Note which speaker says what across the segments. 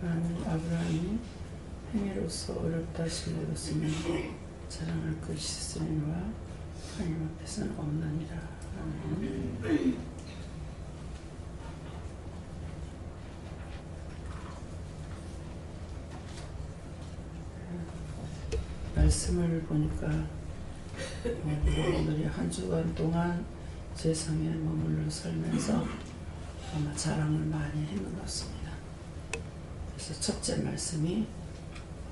Speaker 1: 아브라함이 행위로서 어렵다 하심을 들었으면 자랑할 것이 있으니와 하나님 앞에서는 없느니라. 아멘. 말씀을 보니까 여러분들이 한 주간 동안 세상에 머물러 살면서 아마 자랑을 많이 했는 것 같습니다. 그래서 첫째 말씀이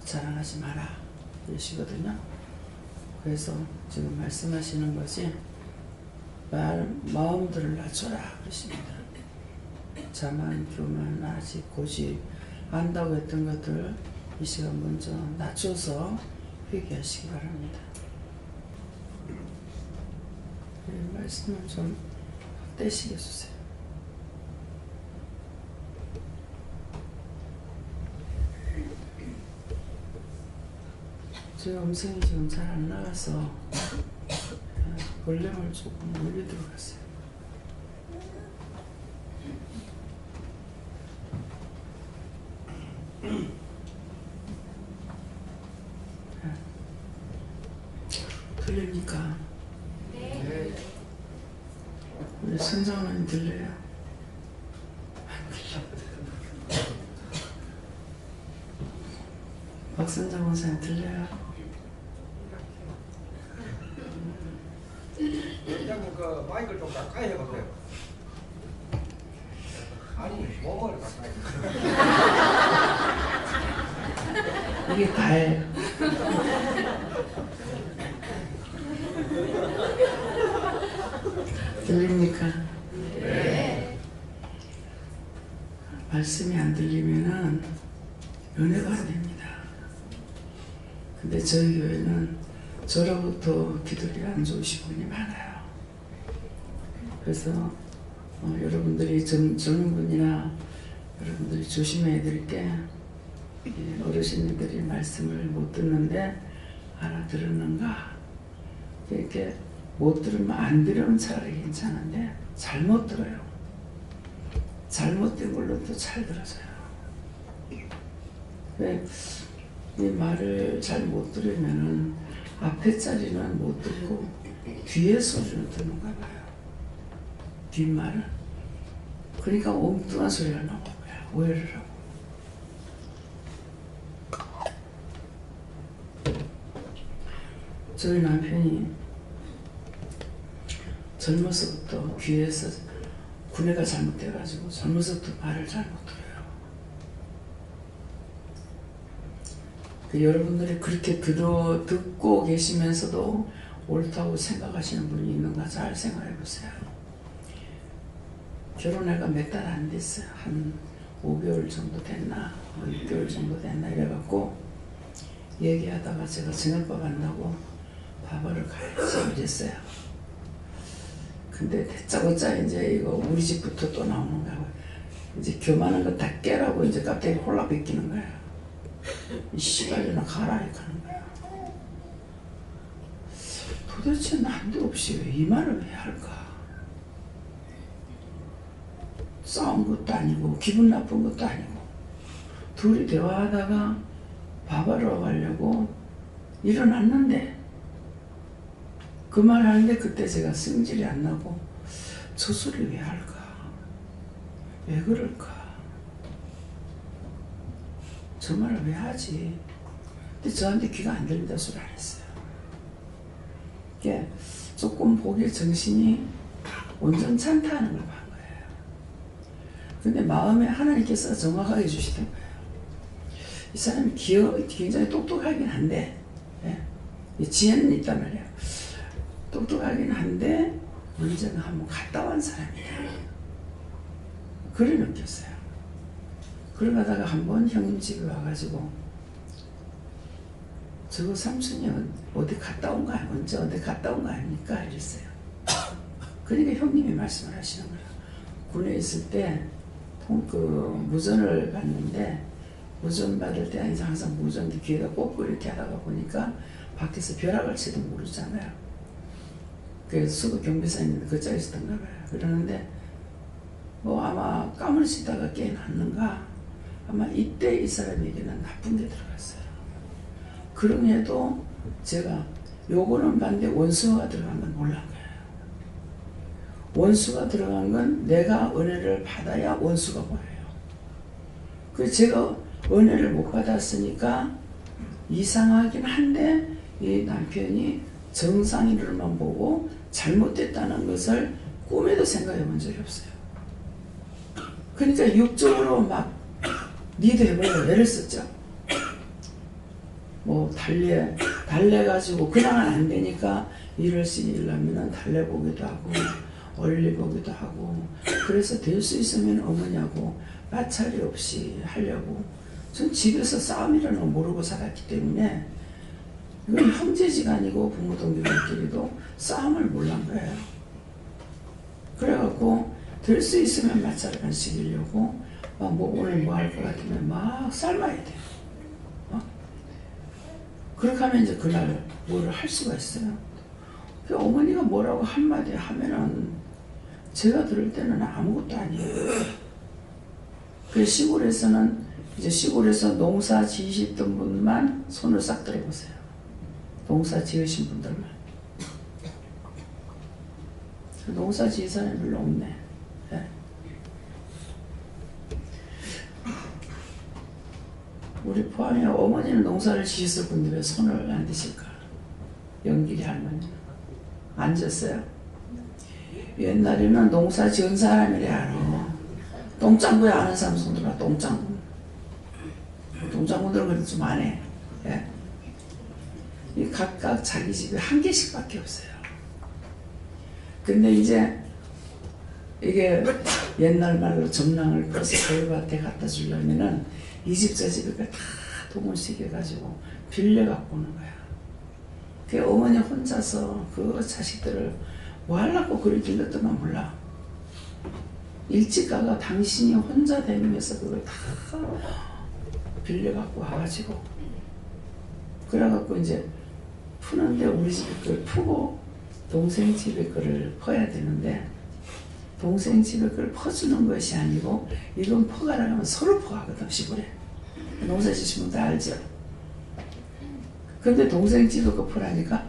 Speaker 1: 자랑하지 마라 이러시거든요. 그래서 지금 말씀하시는 것이 마음들을 낮춰라 그러십니다. 자만, 교만, 아직, 고집, 안다고 했던 것들 이 시간 먼저 낮춰서 회개하시기 바랍니다. 말씀을 좀 떼시게 해주세요. 제 음성이 지금 잘 안 나가서 볼륨을 조금 올리도록 하세요. 들립니까? 네. 우리 선장님 들려요? 박선장 원사님 들려요?
Speaker 2: 원장님 그 마이크를 좀 가까이 해보세요. 아니 몸을 가까이.
Speaker 1: 이게 다예요. 들립니까? 네. 말씀이 안 들리면은 은혜가 안 됩니다. 근데 저희 교회는 저로부터 기도리 안 좋으신 분이 많아요. 그래서 여러분들이 젊은 분이나 여러분들이 조심해야 될 게 어르신들이 말씀을 못 듣는데 알아들었는가? 이렇게 못 들으면 안 들으면 차라리 괜찮은데 잘못 들어요. 잘못된 걸로 또 잘 들어져요. 왜 이 말을 잘 못 들으면은 앞에 자리는 못 듣고 뒤에 소리는 듣는가 봐요. 뒷말은. 그러니까 엉뚱한 소리가 나오는 거야. 오해를 하고. 저희 남편이 젊어서부터 귀에서 구내가 잘못돼가지고 젊어서부터 말을 잘 못 들어요. 여러분들이 그렇게 듣고 계시면서도 옳다고 생각하시는 분이 있는가 잘 생각해 보세요. 결혼해가 몇 달 안 됐어요. 한 5개월 정도 됐나 6개월 정도 됐나 이래갖고 얘기하다가 제가 저녁밥 한다고 밥을 가야지 이랬어요. 근데 대짜고짜 이제 이거 우리 집부터 또 나오는 거야. 이제 교만한 거 다 깨라고 이제 갑자기 홀라 베끼는 거야. 이 시발이나 가라 이렇게 하는 거야. 도대체 난데없이 왜 이 말을 왜 할까? 싸운 것도 아니고 기분 나쁜 것도 아니고 둘이 대화하다가 밥하러 가려고 일어났는데 그 말 하는데 그때 제가 승질이 안 나고 저 소리 왜 할까? 왜 그럴까? 저 말을 왜 하지? 근데 저한테 귀가 안 들린다 소리 안 했어요. 이게 조금 보기에 정신이 온전찮다 하는 걸 본 거예요. 근데 마음에 하나님께서 정확하게 주시던 거예요. 이 사람이 굉장히 똑똑하긴 한데 지혜는 있단 말이에요. 똑똑하긴 한데 언젠가 한번 갔다 온 사람이다. 그래 느꼈어요. 그러다가 한번 형님 집에 와가지고 저거 삼촌이 어디 갔다 온 거 아니야? 언제 어디 갔다 온 거 아닙니까? 이랬어요. 그러니까 형님이 말씀을 하시는 거예요. 군에 있을 때 무전을 받는데 무전 받을 때 항상 무전기 귀에다 꽂고 이렇게 하다가 보니까 밖에서 벼락을 치도 모르잖아요. 그래서 수도 경비사님인데 그 자리에 있었던가 봐요. 그러는데 뭐 아마 까무러치다가 깨어났는가 아마 이때 이 사람에게는 나쁜 게 들어갔어요. 그럼에도 제가 요거는 봤는데 원수가 들어간 건 몰란 거예요. 원수가 들어간 건 내가 은혜를 받아야 원수가 보여요. 그 제가 은혜를 못 받았으니까 이상하긴 한데 이 남편이 정상인으로만 보고 잘못됐다는 것을 꿈에도 생각해 본 적이 없어요. 그러니까 육적으로 막 니도 해보려고 애를 썼죠. 뭐 달래가지고 그냥은 안 되니까 일을 쓰려면은 달래보기도 하고 얼리보기도 하고 그래서 될 수 있으면 어머니하고 마찰이 없이 하려고 전 집에서 싸움이라는 걸 모르고 살았기 때문에 이건 형제지간이고 부모 동기들끼리도 싸움을 몰란 거예요. 그래갖고 될 수 있으면 마찰을 안 시키려고 뭐 오늘 뭐 할 것 같으면 막 삶아야 돼. 그렇게 하면 이제 그날 뭐를 할 수가 있어요. 그 어머니가 뭐라고 한마디 하면은 제가 들을 때는 아무것도 아니에요. 그 시골에서는 이제 시골에서 농사 지으셨던 분만 손을 싹 들어보세요. 농사 지으신 분들만. 농사 지은 사람이 별로 없네. 네. 우리 포함이 어머니는 농사를 지으실 건데 왜 손을 안 드실까? 영길이 할머니는 앉았어요. 옛날에는 농사 지은 사람이래 알아. 똥장구에 아는 사람 손 들어. 똥장구. 똥장구들은 그래도 좀 안 해. 예? 이 각각 자기 집에 한 개씩밖에 없어요. 근데 이제 이게 옛날 말로 점랑을 꺼서 돌밭에 갖다 주려면은 이 집 저 집에 다 동원식 해가지고 빌려갖고 오는 거야. 그 어머니 혼자서 그 자식들을 뭐 하려고 그걸 길렀던가 몰라. 일찍 가가 당신이 혼자 다니면서 그걸 다 빌려갖고 와가지고 그래갖고 이제 푸는데 우리 집에 걸 푸고 동생 집에 거를 퍼야 되는데 동생 집에 걸 퍼주는 것이 아니고 이건 퍼가라 하면 서로 퍼가거든 시골에. 농사 지신 분들 알죠? 근데 동생 집에 거 퍼라니까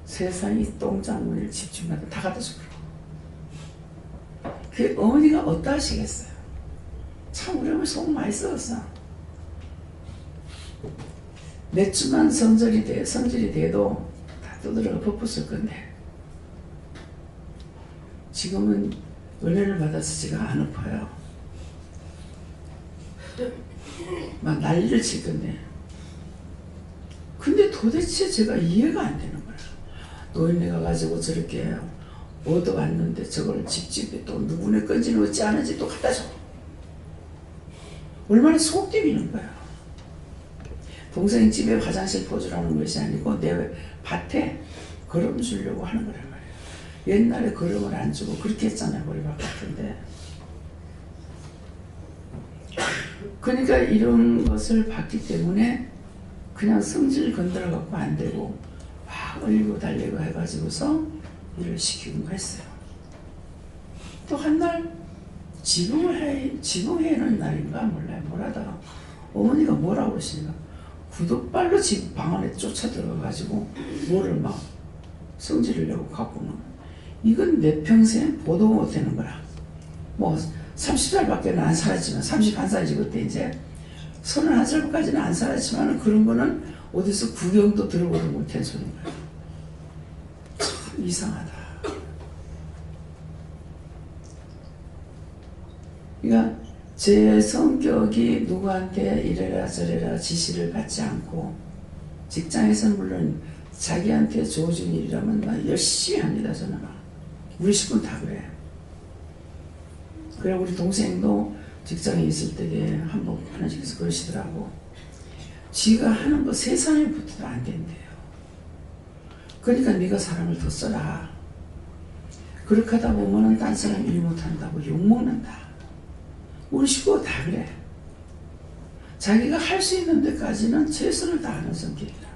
Speaker 1: 세상이 똥장문을 집중하고 다 갖다 주더라고. 그 어머니가 어떠하시겠어요? 참 우리 어머니 속 많이 썩었어. 몇 주만 성질이 돼도 다 두드러가 퍼붓을 건데 지금은 은혜를 받아서 제가 안 엎어요. 막 난리를 칠 건데 근데 도대체 제가 이해가 안 되는 거야. 노인네 가가지고 저렇게 얻어왔는데 저걸 집집에 또 누구네 건지는 어찌 아는지 또 갖다 줘. 얼마나 속 뛰는 거야. 동생 집에 화장실 퍼주라는 것이 아니고 내 밭에 거름 주려고 하는 거란 말이야. 옛날에 거름을 안 주고 그렇게 했잖아요. 머리밭 같은데. 그러니까 이런 것을 봤기 때문에 그냥 성질 건드려 갖고 안 되고 막 얼리고 달리고 해가지고서 일을 시키고 했어요. 또 한 날 지붕해는 날인가 몰라요. 뭐라다가 어머니가 뭐라고 그러시니까 구둣발로 집 방 안에 쫓아 들어가가지고 뭐를 막 성질을 내고 갖고는 이건 내 평생 보도 못하는 거라. 뭐 30살밖에 안 살았지만 31살이지 그때 이제 31살까지는 안 살았지만 그런 거는 어디서 구경도 들어보도 못한 소리인 거야. 참 이상하다. 그러니까 제 성격이 누구한테 이래라 저래라 지시를 받지 않고 직장에서는 물론 자기한테 주어진 일이라면 나 열심히 합니다. 저는 우리 식구는 다 그래. 그래 우리 동생도 직장에 있을 때에 한번 하나씩해서 그러시더라고. 지가 하는 거 세상에 붙어도 안 된대요. 그러니까 네가 사람을 더 써라. 그렇게 하다 보면은 딴 사람 일 못한다고 욕먹는다. 우리 식구가 다 그래. 자기가 할 수 있는 데까지는 최선을 다하는 성격이라.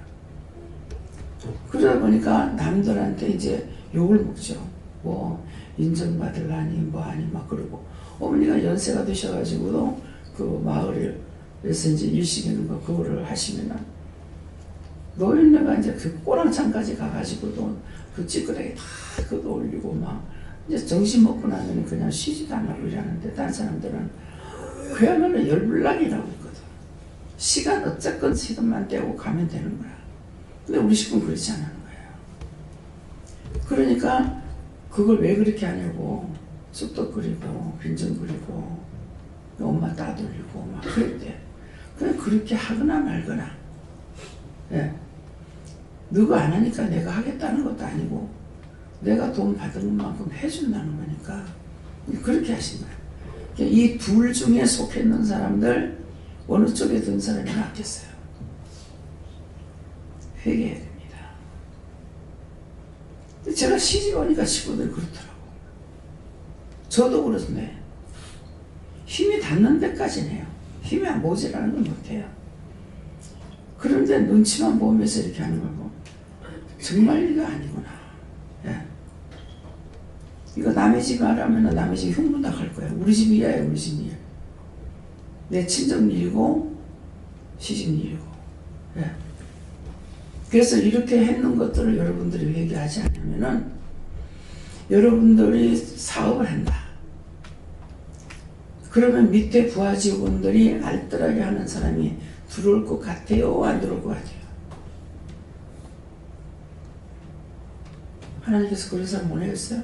Speaker 1: 그러다 보니까 남들한테 이제 욕을 먹죠. 뭐 인정받으려니 뭐하니 막 그러고 어머니가 연세가 드셔가지고도 그 마을에서 이제 일시키는 거 그거를 하시면은 노인네가 이제 그 꼬랑창까지 가가지고도 그 찌끄레기 다 그거 올리고 막 이제 정신 먹고 나면 그냥 쉬지도 안 하고 이러는데 다른 사람들은 그야말로 열불나기라고 있거든. 시간 어쨌건 시간만 떼고 가면 되는 거야. 근데 우리 식구는 그렇지 않은 거예요. 그러니까 그걸 왜 그렇게 하냐고 쑥떡 끓이고 빈정 끓이고 엄마 따돌리고 막 그랬대. 그냥 그렇게 하거나 말거나. 예. 너가 안 하니까 내가 하겠다는 것도 아니고 내가 돈 받은 것만큼 해준다는 거니까 그렇게 하신 거예요. 이 둘 중에 속해 있는 사람들 어느 쪽에 든 사람이 낫겠어요? 회개해야 됩니다. 제가 시집 오니까 식구들이 그렇더라고. 저도 그렇네. 힘이 닿는 데까지는 해요. 힘이 모자라는 건 못해요. 그런데 눈치만 보면서 이렇게 하는 거고 정말 이거 아니구나. 예. 이거 남의 집 말하면 남의 집 흉도 나갈 거야. 우리 집 일이야, 우리 집 일. 내 친정 일이고 시집 일이고. 예. 그래서 이렇게 했는 것들을 여러분들이 회개하지 않으면은 여러분들이 사업을 한다. 그러면 밑에 부하 직원들이 알뜰하게 하는 사람이 들어올 것 같아요? 안 들어올 것 같아요? 하나님께서 그런 사람 보내겠어요?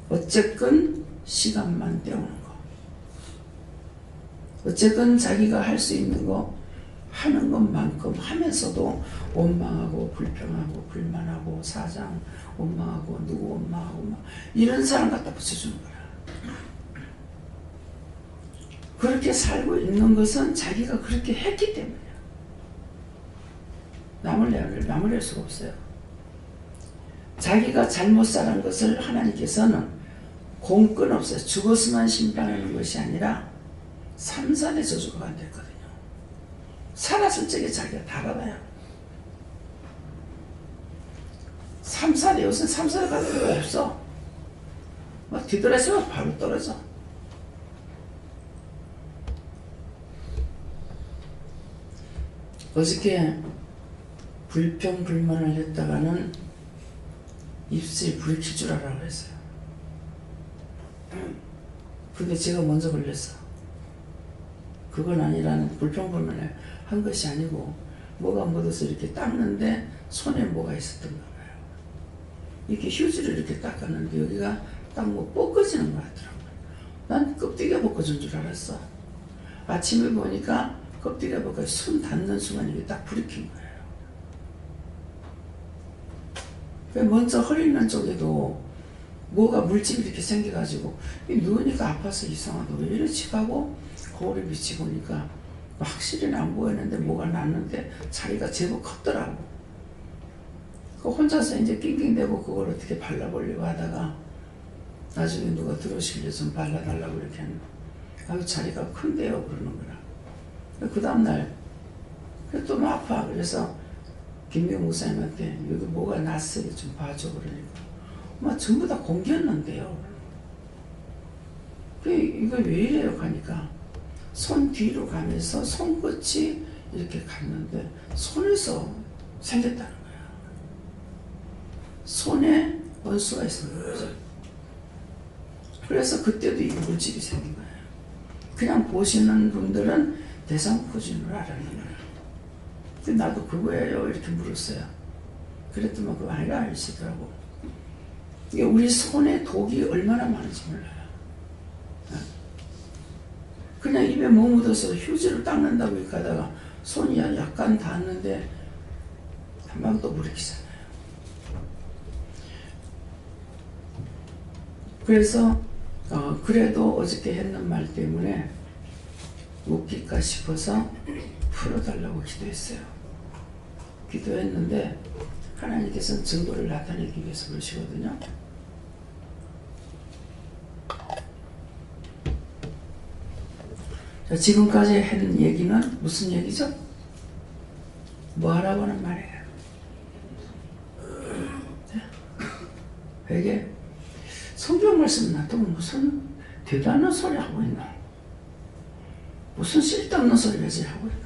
Speaker 1: 어쨌건 시간만 때우는 거. 어쨌건 자기가 할 수 있는 거 하는 것만큼 하면서도 원망하고 불평하고 불만하고 사장 원망하고 누구 원망하고 막 이런 사람 갖다 붙여주는 거야. 그렇게 살고 있는 것은 자기가 그렇게 했기 때문이야. 남을 낼 수가 없어요. 자기가 잘못 살은 것을 하나님께서는 공권 없어요. 죽었으면 심판하는 것이 아니라 3, 4대 저주가 간댔거든요. 살았을 적에 자기가 다 받아요. 3, 4대 요새 3, 4대 받을 거 없어. 막 뒤돌아서면 바로 떨어져. 어저께 불평 불만을 했다가는 입술이 불이 킬 줄 알아 그랬어요. 근데 제가 먼저 걸렸어. 그건 아니라는 불평 불만을 한 것이 아니고 뭐가 묻어서 이렇게 닦는데 손에 뭐가 있었던가 봐요. 이렇게 휴지를 이렇게 닦았는데 여기가 딱 뭐 뻗어지는 것 같더라고요. 난 껍데기가 벗겨진 줄 알았어. 아침에 보니까 껍데기가 벗겨 손 닿는 순간 이게 딱 불이 킨 거예요. 먼저 허리 있는 쪽에도 뭐가 물집이 이렇게 생겨가지고 누우니까 아파서 이상하다. 왜 이러지 하고 거울에 비치고 보니까 확실히는 안 보이는데 뭐가 났는데 자리가 제법 컸더라고. 그 혼자서 이제 낑낑대고 그걸 어떻게 발라보려고 하다가 나중에 누가 들어오시길래 좀 발라달라고 이렇게 하는 거야. 아유 자리가 큰데요 그러는 거라. 그 다음날 또 막 아파. 그래서 김명 목사님한테 여기 뭐가 났어요 좀 봐줘 그러니까 막 전부 다 공기였는데요. 이거 왜 이래요 하니까 손 뒤로 가면서 손끝이 이렇게 갔는데 손에서 생겼다는 거야. 손에 원수가 있는 거죠. 그래서 그때도 이 물집이 생긴 거예요. 그냥 보시는 분들은 대상포진으로 알아는 거예요. 근데 나도 그거예요 이렇게 물었어요. 그랬더니 그거 아니라 알시더라고. 이게 우리 손에 독이 얼마나 많은지 몰라요. 그냥 입에 뭐 묻어서 휴지를 닦는다고 이렇게 하다가 손이 약간 닿았는데 한방 또 물이키잖아요. 그래서 그래도 어저께 했는 말 때문에 웃길까 싶어서 풀어달라고 기도했어요. 기도했는데 하나님께서는 증거를 나타내기 위해서 그러시거든요. 자, 지금까지 한 얘기는 무슨 얘기죠? 뭐 하라고 하는 말이에요? 회개. 성경 말씀 놔두고 무슨 대단한 소리 하고 있나? 무슨 쓸데없는 소리 왜지 하고 있노.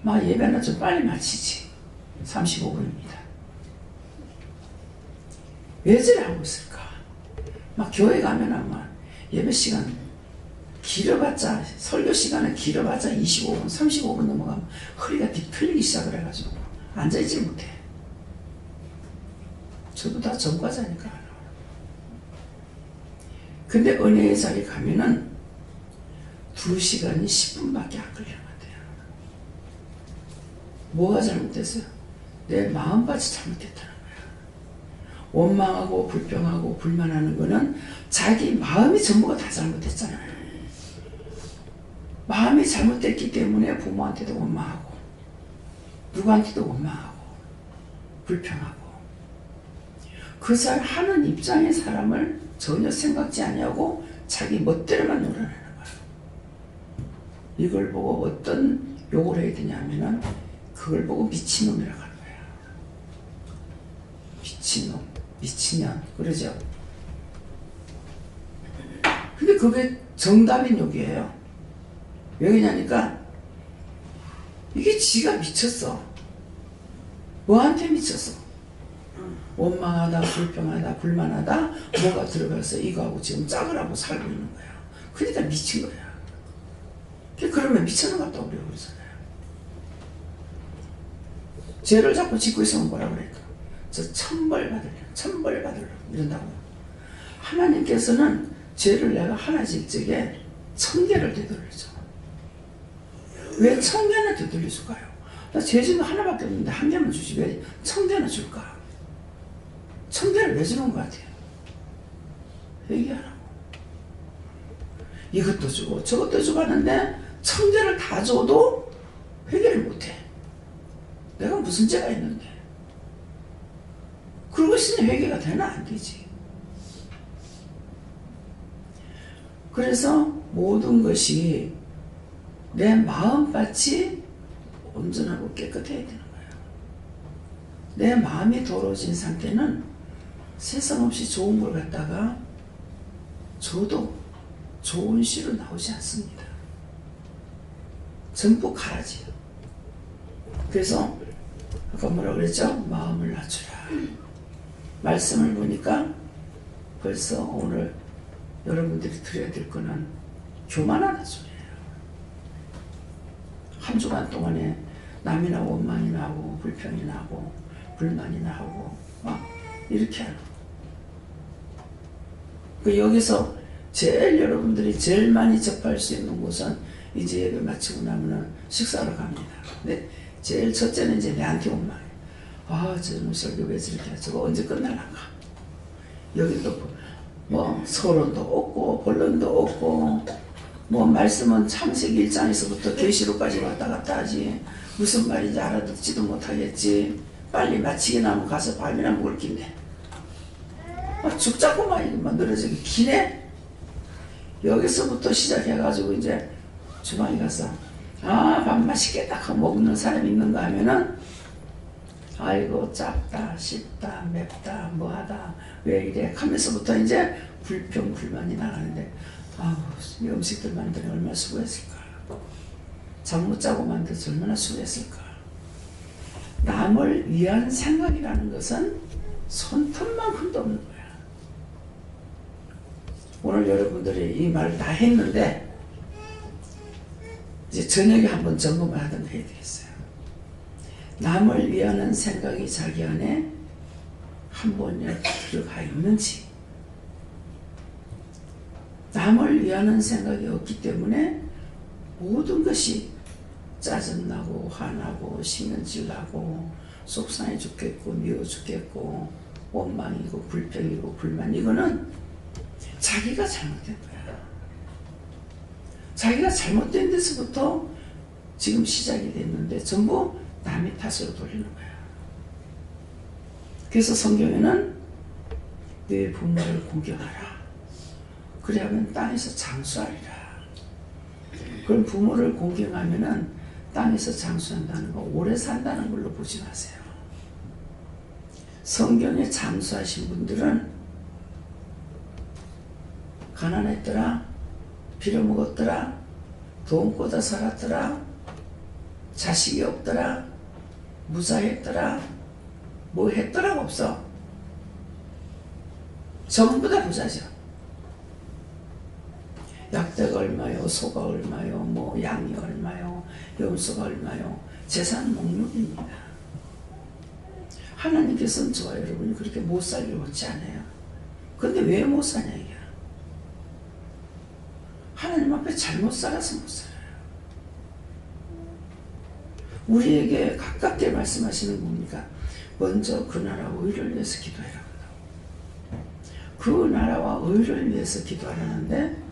Speaker 1: 막 예배는 좀 빨리 마치지. 35분입니다. 왜 저래 하고 있을까? 막 교회 가면은 막 예배 시간 길어봤자, 설교 시간은 길어봤자 25분, 35분 넘어가면 허리가 뒤틀리기 시작을 해가지고 앉아있지 못해. 저도 다 전과자니까. 근데 은혜의 자리 가면은 2시간이 10분밖에 안 걸려요. 뭐가 잘못됐어요? 내 마음밭이 잘못됐다는 거야. 원망하고 불평하고 불만하는 거는 자기 마음이 전부가 다 잘못됐잖아요. 마음이 잘못됐기 때문에 부모한테도 원망하고 누구한테도 원망하고 불평하고 그 사람 하는 입장의 사람을 전혀 생각지 아니하고 자기 멋대로만 놀아내는 거야. 이걸 보고 어떤 욕을 해야 되냐면은 그걸 보고 미친놈이라고 하는 거야. 미친놈, 미친년 그러죠. 근데 그게 정답인 욕이에요. 왜 그러냐니까 이게 지가 미쳤어. 뭐한테 미쳤어? 원망하다, 불평하다, 불만하다 뭐가 들어가서 이거하고 지금 짝을 하고 살고 있는 거야. 그러니까 미친 거야. 그러면 미쳤는 것 같다고 우리가 그러잖아요. 죄를 자꾸 짓고 있으면 뭐라 그럴까? 저 천벌 받으려, 천벌 받으려 이런다고요. 하나님께서는 죄를 내가 하나 질 적에 1000개를 되돌려줘. 왜 1000개나 되돌려줄까요? 나 죄지는 하나밖에 없는데 1개만 주지 왜 1000개나 줄까? 1000개를 왜 주는 것 같아요? 회개하라고. 이것도 주고 저것도 주고 하는데 1000개를 다 줘도 회개를 못해. 내가 무슨 죄가 있는데. 그것이 회개가 되나 안 되지. 그래서 모든 것이 내 마음밭이 온전하고 깨끗해야 되는 거예요. 내 마음이 더러워진 상태는 세상 없이 좋은 걸 갖다가 줘도 좋은 씨로 나오지 않습니다. 전부 가라지요. 그래서 아까 뭐라 그랬죠? 마음을 낮추라. 말씀을 보니까 벌써 오늘 여러분들이 들어야 될 거는 교만하다 소리예요. 한 주간 동안에 남이나 원망이 나고 불평이 나고 불만이 나고 이렇게 하고 여기서 제일 여러분들이 제일 많이 접할 수 있는 곳은 이제 예배 마치고 나면은 식사로 갑니다. 근데 제일 첫째는 이제 내한테 원망해. 저놈 설교 왜 저렇게 해? 저거 언제 끝날란가? 여기도 뭐 서론도 없고 본론도 없고 뭐 말씀은 창세기 1장에서부터 계시록까지 왔다 갔다 하지 무슨 말인지 알아듣지도 못하겠지. 빨리 마치기나 하면 가서 밥이나 먹을 긴데 죽자꾸만 늘어지기 기네. 여기서부터 시작해가지고 이제 주방에 가서 밥 맛있겠다 하고 먹는 사람이 있는가 하면은 아이고 짭다 씹다 맵다 뭐하다 왜 이래 하면서부터 이제 불평 불만이 나가는데 이 음식들 만드니 얼마나 수고했을까. 잠 못 자고 만들어서 얼마나 수고했을까. 남을 위한 생각이라는 것은 손톱만큼도 없는 거야. 오늘 여러분들이 이 말을 다 했는데 이제 저녁에 한번 점검을 하든가 해야 되겠어요. 남을 위하는 생각이 자기 안에 한 번이라도 들어가 있는지. 남을 위하는 생각이 없기 때문에 모든 것이 짜증나고 화나고 신경질나고 속상해 죽겠고 미워 죽겠고 원망이고 불평이고 불만. 이거는 자기가 잘못된 거야. 자기가 잘못된 데서부터 지금 시작이 됐는데 전부 남의 탓으로 돌리는 거야. 그래서 성경에는 내 부모를 공경하라. 그래야면 땅에서 장수하리라. 그럼 부모를 공경하면은 땅에서 장수한다는 거 오래 산다는 걸로 보지 마세요. 성경에 장수하신 분들은 가난했더라, 빌어먹었더라, 돈 꿔다 살았더라, 자식이 없더라, 무자했더라, 뭐 했더라가 없어. 전부 다 부자죠. 약대가 얼마요, 소가 얼마요, 뭐 양이 얼마요, 염소가 얼마요. 재산 목록입니다. 하나님께서는 저와 여러분이 그렇게 못 살기를 원치 않아요. 근데 왜 못 사냐 이게. 하나님 앞에 잘못 살아서 못 살아요. 우리에게 가깝게 말씀하시는 뭡니까? 먼저 그 나라와 의를 위해서 기도해라. 그 나라와 의를 위해서 기도하라는데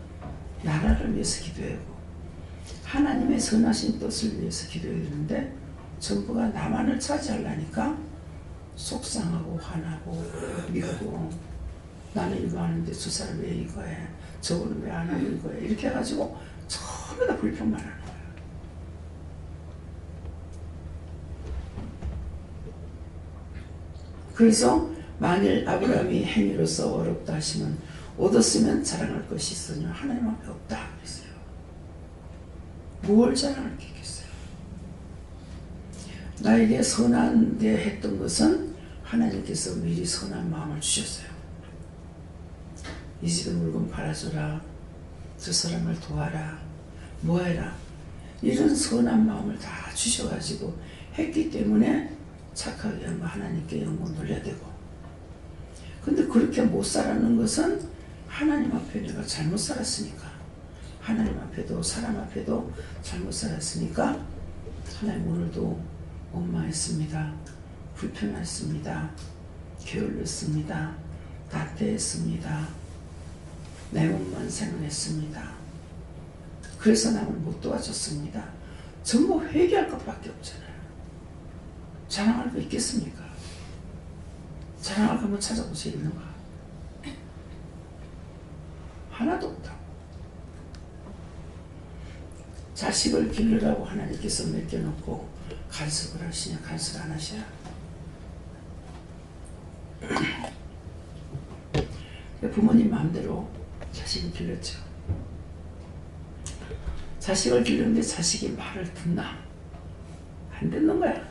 Speaker 1: 나라를 위해서 기도하고 하나님의 선하신 뜻을 위해서 기도해야 되는데 전부가 나만을 차지하려니까 속상하고 화나고 미고 나는 이거 하는데 저 사람 왜 이거 해, 저거는 왜 안 하고 이거 해, 이렇게 해가지고 전부 다 불평만 하는 거예요. 그래서 만일 아브라함이 행위로서 어렵다 하시면 얻었으면 자랑할 것이 있으냐 하나님 앞에 없다 그랬어요. 뭘 자랑할 게 있겠어요. 나에게 선한 데 했던 것은 하나님께서 미리 선한 마음을 주셨어요. 이 집에 물건 팔아줘라, 저 사람을 도와라, 뭐해라, 이런 선한 마음을 다 주셔가지고 했기 때문에 착하게 하면 하나님께 영광 돌려야 되고, 근데 그렇게 못 살아는 것은 하나님 앞에 내가 잘못 살았으니까, 하나님 앞에도 사람 앞에도 잘못 살았으니까 하나님 오늘도 원망했습니다, 불평했습니다, 게을렀습니다, 나태했습니다, 내 몸만 생각했습니다, 그래서 남을 못 도와줬습니다. 전부 회개할 것밖에 없잖아요. 자랑할 거 있겠습니까? 자랑할 거 한번 찾아보세요. 있는가? 하나도 없다고. 자식을 기르라고 하나님께서 맡겨놓고 간섭을 하시냐? 간섭 안 하시냐? 부모님 마음대로 자식을 길렀죠. 자식을 기르는데 자식이 말을 듣나? 안 듣는 거야.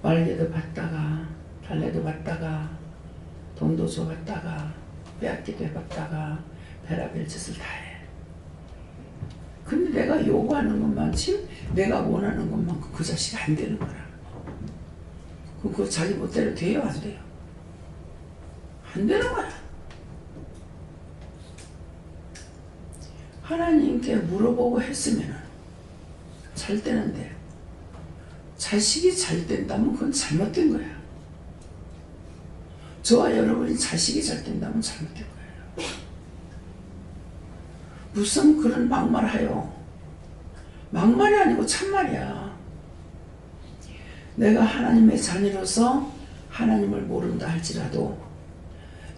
Speaker 1: 말개도 받다가 달래도 받다가 돈도 줘봤다가 빼앗기도 해봤다가 별의별 짓을 다 해. 근데 내가 요구하는 것만큼 내가 원하는 것만큼 그 자식이 안 되는 거야. 그럼 그 자기 멋대로 돼요? 안 돼요? 안 되는 거야. 하나님께 물어보고 했으면 잘 되는데 자식이 잘 된다면 그건 잘못된 거야. 저와 여러분이 자식이 잘 된다면 잘못된 거예요. 무슨 그런 막말하요. 막말이 아니고 참말이야. 내가 하나님의 자녀로서 하나님을 모른다 할지라도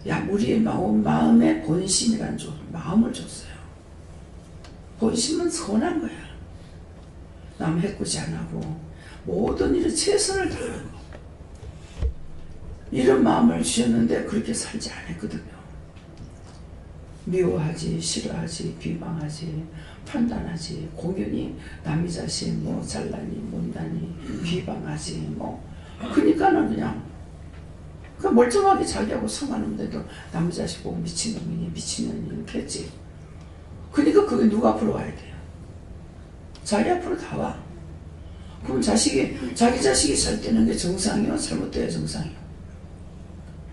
Speaker 1: 야, 우리의 마음에 본심이라는 마음을 줬어요. 본심은 선한 거야. 남 해코지 안 하고 모든 일에 최선을 다하고 이런 마음을 주셨는데 그렇게 살지 않았거든요. 미워하지, 싫어하지, 비방하지, 판단하지, 공연히 남의 자식 뭐 잘나니 못나니 비방하지 뭐. 그러니까는 그냥 그 멀쩡하게 자기하고 상관없는데도 남의 자식 보고 미친놈이니 미친년이니 이렇게 했지. 그러니까 그게 누가 앞으로 와야 돼요? 자기 앞으로 다 와. 그럼 자기 자식이 잘 되는 게 정상이요? 잘못돼야 정상이요?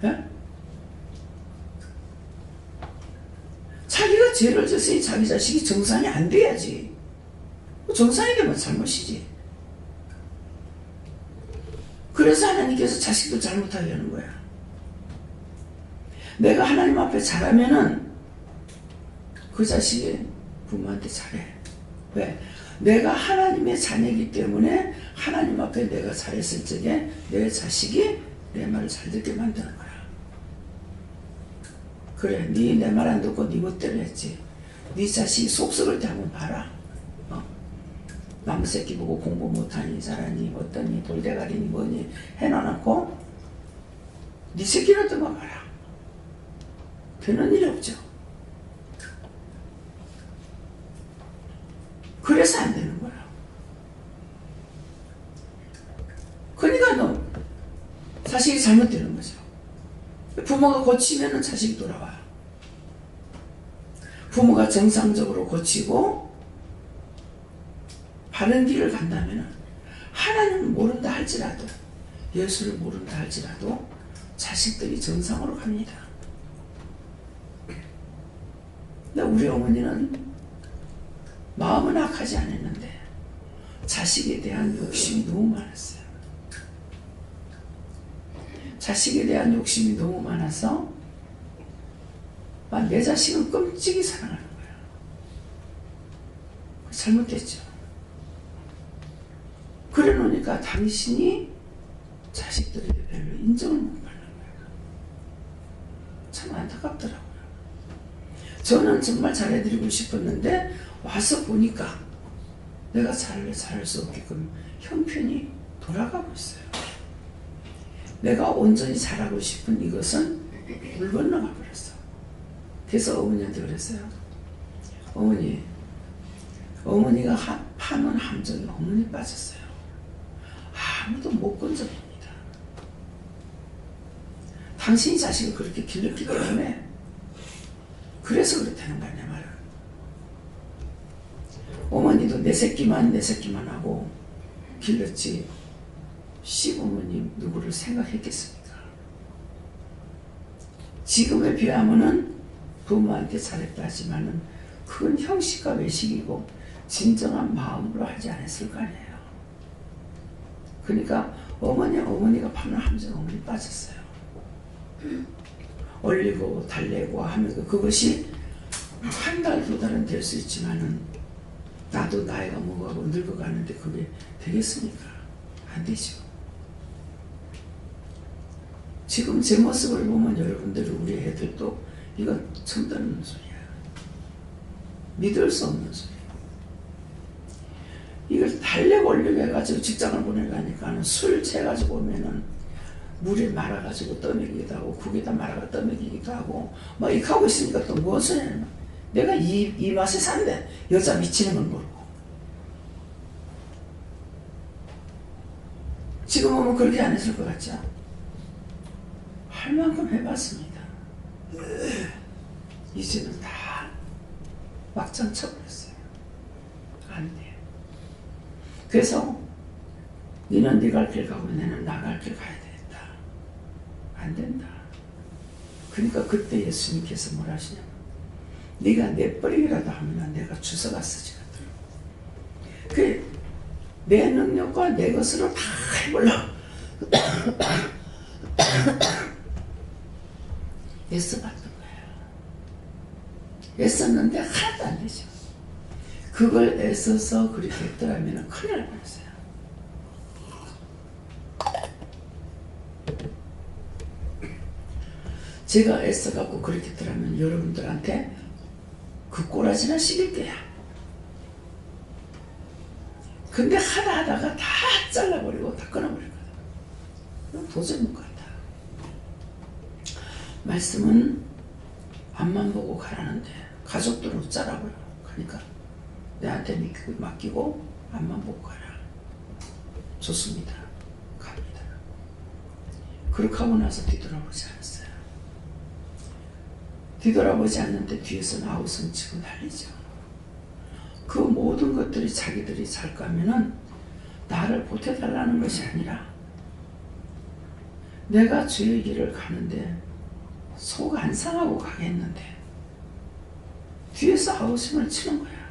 Speaker 1: 예? 자기가 죄를 졌으니 자기 자식이 정상이 안 돼야지. 정상이 되면 잘못이지. 그래서 하나님께서 자식도 잘못하게 하는 거야. 내가 하나님 앞에 잘하면은 그 자식이 부모한테 잘해. 왜? 내가 하나님의 자녀이기 때문에 하나님 앞에 내가 잘했을 적에 내 자식이 내 말을 잘 듣게 만드는 거야. 그래, 네 내 말 안 듣고 네 멋대로 했지. 네 자식이 속 썩을 때 한번 봐라. 남 새끼 보고 공부 못하니 잘하니 어떠니 돌대가리니 뭐니 해놔놓고 네 새끼를 듣고 봐라. 되는 일이 없죠. 잘못되는 거죠. 부모가 고치면 자식이 돌아와요. 부모가 정상적으로 고치고 바른 길을 간다면 하나님을 모른다 할지라도, 예수를 모른다 할지라도 자식들이 정상으로 갑니다. 근데 우리 어머니는 마음은 악하지 않았는데 자식에 대한 욕심이 너무 많았어요. 자식에 대한 욕심이 너무 많아서 내 자식은 끔찍이 사랑하는 거야. 잘못됐죠. 그래 놓으니까 당신이 자식들에게 별로 인정을 못 받는 거야. 참 안타깝더라고요. 저는 정말 잘해드리고 싶었는데 와서 보니까 내가 잘할 수 없게끔 형편이 돌아가고 있어요. 내가 온전히 잘하고 싶은 이것은 물 건너가 버렸어. 그래서 어머니한테 그랬어요. 어머니가 파는 함정에 어머니 빠졌어요. 아무도 못 건져냅니다. 당신이 자식을 그렇게 길렀기 때문에 그래서 그렇다는 거 아니야 말이야. 어머니도 내 새끼만 하고 길렀지 시부모님 누구를 생각했겠습니까? 지금에 비하면은 부모한테 잘했다 하지만은 그건 형식과 외식이고 진정한 마음으로 하지 않았을 거 아니에요. 그러니까 어머니가 파는 함정 어머니 빠졌어요. 올리고 달래고 하면 그것이 한 달, 두 달은 될 수 있지만은 나도 나이가 먹어가고 늙어가는데 그게 되겠습니까? 안 되죠. 지금 제 모습을 보면 여러분들이 우리 애들도 이건 처음 듣는 소리야. 믿을 수 없는 소리야. 이걸 달래고 올리고 해가지고 직장을 보내가니까 술 채가지고 오면은 물에 말아가지고 떠먹이기도 하고 국에다 말아가 떠먹이기도 하고 막 이렇게 하고 있으니까 또 무엇을 해야 내가 이 맛에 산대. 여자 미치는 걸 모르고. 지금 보면 그렇게 안 했을 것 같죠? 할 만큼 해봤습니다. 이제는 다 막장 쳐버렸어요. 안 돼. 그래서 너는 네 갈 길 가고 나는 나 갈 길 가야 되겠다. 안 된다. 그러니까 그때 예수님께서 뭐라 하시냐면 네가 내버리기라도 하면 내가 주워가 쓰지거든. 내 능력과 내 것으로 다 해보려고 애써봤던 거예요. 애썼는데 하나도 안 되죠. 그걸 애써서 그렇게 했더라면 큰일 날 뻔했어요. 제가 애써갖고 그렇게 했더라면 여러분들한테 그 꼬라지나 시킬 거야. 근데 하다가 다 잘라버리고 다 끊어버리거든. 도저히 못 간다. 말씀은 앞만 보고 가라는데 가족들은 짜라고요. 그러니까 내한테 맡기고 앞만 보고 가라. 좋습니다. 갑니다. 그렇게 하고 나서 뒤돌아보지 않았어요. 뒤돌아보지 않는데 뒤에서 아우성 치고 난리죠. 그 모든 것들이 자기들이 잘 가면은 나를 보태달라는 것이 아니라 내가 주의 길을 가는데 속 안 상하고 가겠는데 뒤에서 아우성을 치는 거야.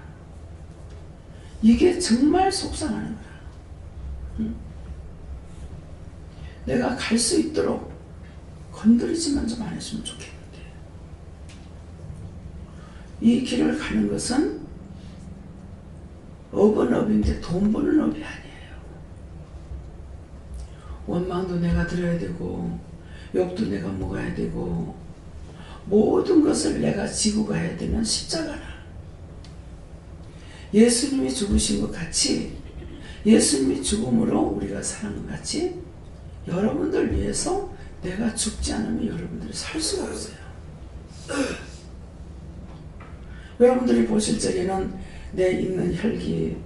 Speaker 1: 이게 정말 속상하는 거야. 응? 내가 갈 수 있도록 건드리지만 좀 안 했으면 좋겠는데 이 길을 가는 것은 업은 업인데 돈 버는 업이 아니에요. 원망도 내가 들어야 되고 욕도 내가 먹어야 되고 모든 것을 내가 지고 가야 되는 십자가라. 예수님이 죽으신 것 같이 예수님이 죽음으로 우리가 사는 것 같이 여러분들 위해서 내가 죽지 않으면 여러분들이 살 수가 없어요. 여러분들이 보실 적에는 내 있는 혈기,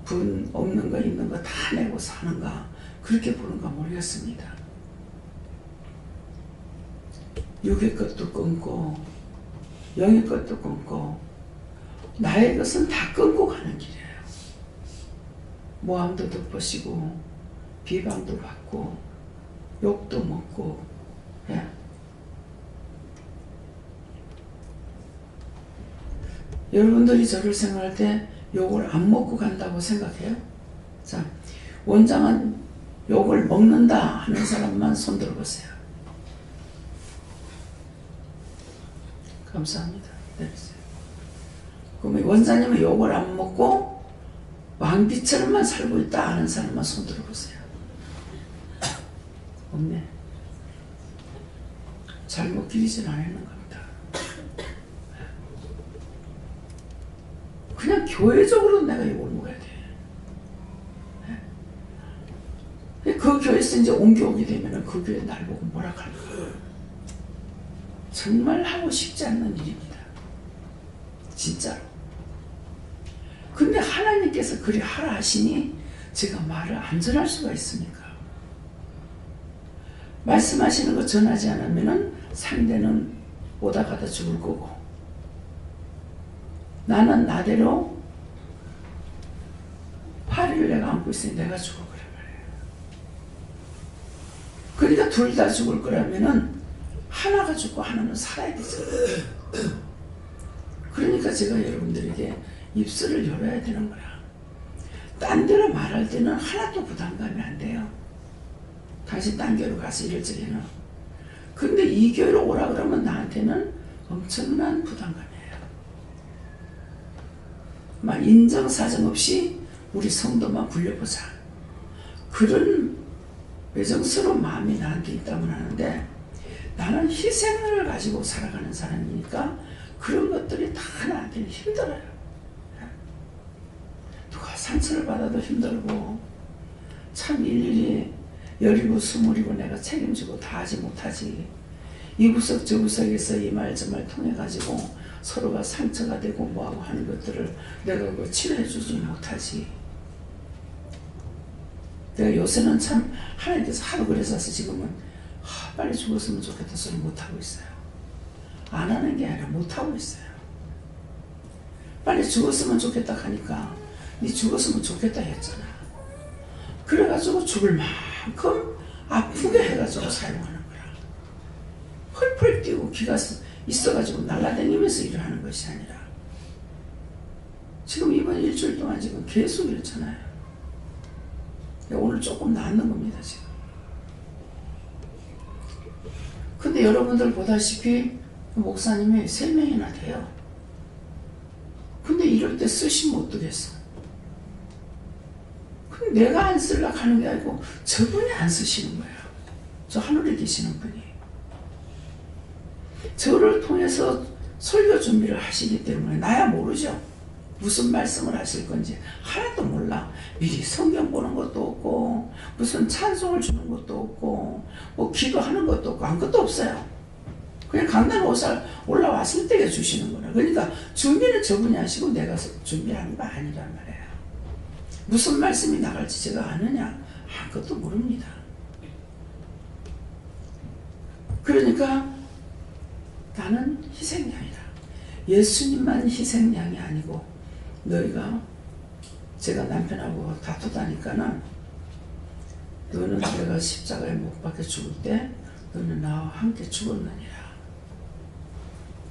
Speaker 1: 분 없는 거 있는 거 다 내고 사는가 그렇게 보는가 모르겠습니다. 육의 것도 끊고 영의 것도 끊고 나의 것은 다 끊고 가는 길이에요. 모함도 덮으시고 비방도 받고 욕도 먹고. 예. 여러분들이 저를 생각할 때 욕을 안 먹고 간다고 생각해요? 자, 원장은 욕을 먹는다 하는 사람만 손 들어보세요. 감사합니다. 내리세요. 그럼 원장님은 욕을 안 먹고 왕비처럼만 살고 있다 하는 사람만 손 들어보세요. 없네. 잘못 기리진 않는 겁니다. 그냥 교회적으로 내가 욕을 먹어야 돼. 그 교회에서 이제 옮겨오게 되면 그 교회 날 보고 뭐라 할까. 정말 하고 싶지 않는 일입니다. 진짜로. 근데 하나님께서 그리 하라 하시니 제가 말을 안 전할 수가 있습니까? 말씀하시는 거 전하지 않으면 상대는 오다 가다 죽을 거고 나는 나대로 파리를 내가 안고 있으니 내가 죽을 거란 말이에요. 그러니까 둘 다 죽을 거라면은 하나가 죽고 하나는 살아야 되잖아요. 그러니까 제가 여러분들에게 입술을 열어야 되는 거야. 딴 데로 말할 때는 하나도 부담감이 안 돼요. 당신 딴 교회로 가서 이럴 적에는. 근데 이 교회로 오라 그러면 나한테는 엄청난 부담감이에요. 막 인정사정 없이 우리 성도만 굴려보자. 그런 외정스러운 마음이 나한테 있다면 하는데 나는 희생을 가지고 살아가는 사람이니까 그런 것들이 다 나한테는 힘들어요. 누가 상처를 받아도 힘들고 참 일일이 열이고 스물이고 내가 책임지고 다 하지 못하지. 이 구석 저 구석에서 이 말 저 말 통해 가지고 서로가 상처가 되고 뭐하고 하는 것들을 내가 그거 치료해 주지 못하지. 내가 요새는 참 하나님께서 하도 그래서 지금은 빨리 죽었으면 좋겠다 소리 못하고 있어요. 안 하는 게 아니라 못하고 있어요. 빨리 죽었으면 좋겠다 하니까 네 죽었으면 좋겠다 했잖아. 그래가지고 죽을 만큼 아프게 해가지고 사용하는 거야. 펄펄 뛰고 기가 있어가지고 날라다니면서 일을 하는 것이 아니라 지금 이번 일주일 동안 지금 계속 이렇잖아요. 오늘 조금 낫는 겁니다 지금. 근데 여러분들 보다시피 목사님이 3명이나 돼요. 근데 이럴 때 쓰시면 어떡겠어. 근데 내가 안 쓰려고 하는 게 아니고 저분이 안 쓰시는 거예요. 저 하늘에 계시는 분이. 저를 통해서 설교 준비를 하시기 때문에 나야 모르죠. 무슨 말씀을 하실 건지 하나도 몰라. 미리 성경 보는 것도 없고 무슨 찬송을 주는 것도 없고 뭐 기도하는 것도 없고 아무것도 없어요. 그냥 강단 올라왔을 때 주시는 거라. 그러니까 준비는 저분이 하시고 내가 준비하는 거 아니란 말이에요. 무슨 말씀이 나갈지 제가 아느냐? 아무것도 모릅니다. 그러니까 나는 희생양이다. 예수님만 희생양이 아니고 너희가 제가 남편하고 다투다니까는 너는 내가 십자가에 못 박혀 죽을 때 너는 나와 함께 죽었느니라.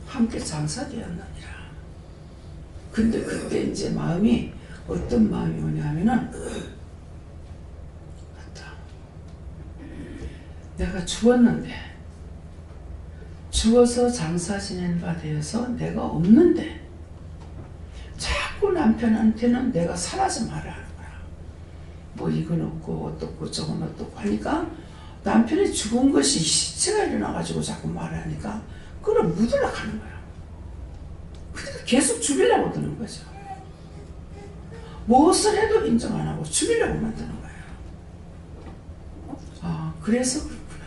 Speaker 1: 함께 장사되었느니라. 근데 그때 이제 마음이 어떤 마음이 오냐면은 맞다. 내가 죽었는데 죽어서 장사 지낸 바 되어서 내가 없는데 자꾸 남편한테는 내가 살아서 말을 하는 거야. 뭐 이건 없고 어떻고 저건 어떻고 하니까 남편이 죽은 것이 시체가 일어나가지고 자꾸 말을 하니까 그걸 묻으려고 하는 거야. 그러니까 계속 죽이려고 드는 거죠. 무엇을 해도 인정 안 하고 죽이려고 만드는 거예요. 아, 그래서 그렇구나.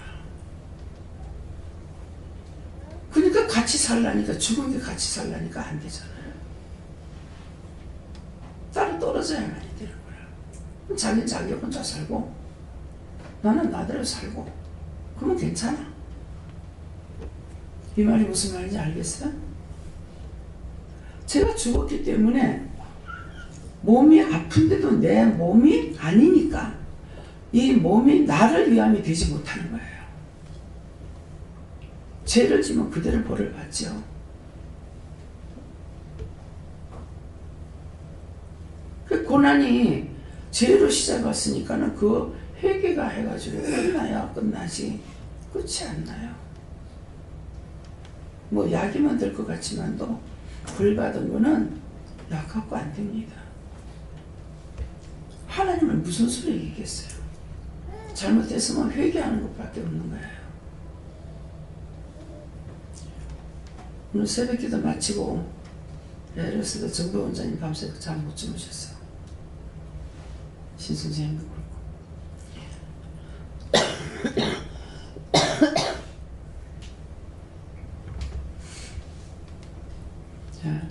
Speaker 1: 그러니까 같이 살라니까 죽은 게 같이 살라니까 안 되잖아요. 따로 떨어져야만 되는 거야. 그럼 자기는 자기 혼자 살고 나는 나대로 살고 그러면 괜찮아. 이 말이 무슨 말인지 알겠어요? 제가 죽었기 때문에 몸이 아픈데도 내 몸이 아니니까 이 몸이 나를 위함이 되지 못하는 거예요. 죄를 지면 그대로 벌을 받죠. 그 고난이 죄로 시작했으니까는 그 회개가 해가지고 끝나야 끝나지 끝이 안 나요. 뭐 약이면 될 것 같지만도 벌 받은 거는 약 갖고 안 됩니다. 하나님은 무슨 소리 얘기겠어요? 잘못했으면 회개하는 것밖에 없는 거예요. 오늘 새벽기도 마치고 에르스도 정도 원장님 밤새 잠 못 주무셨어. 신선생님도 그렇고. 자,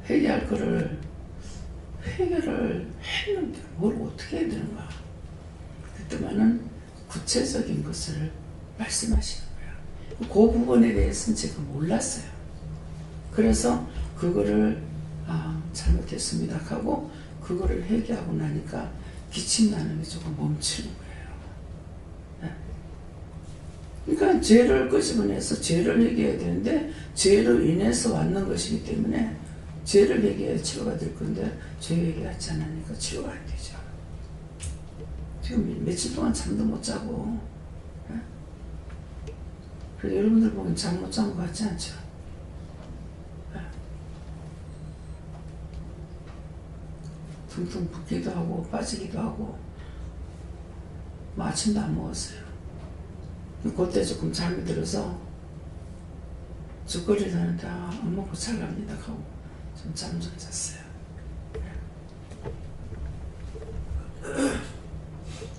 Speaker 1: 회개할 거를 회개를 했는데 뭘 어떻게 해야 되는가? 그때만은 구체적인 것을 말씀하시는 거예요. 그 부분에 대해서는 제가 몰랐어요. 그래서 그거를 잘못했습니다 하고 그거를 회개하고 나니까 기침 나는 게 조금 멈추는 거예요. 그러니까 죄를 끄집어내서 죄를 회개해야 되는데 죄로 인해서 왔는 것이기 때문에 죄를 회개해야 치료가 될 건데 죄 회개하지 않으니까 치료가 안 되죠. 지금 며칠 동안 잠도 못 자고 그래서 여러분들 보면 잠 못 잔 것 같지 않죠? 퉁퉁 붓기도 하고 빠지기도 하고 뭐 아침도 안 먹었어요. 그때 조금 잠이 들어서 죽거리를 하는데 안 먹고 잘랍니다 하고 좀 잠 좀 잤어요.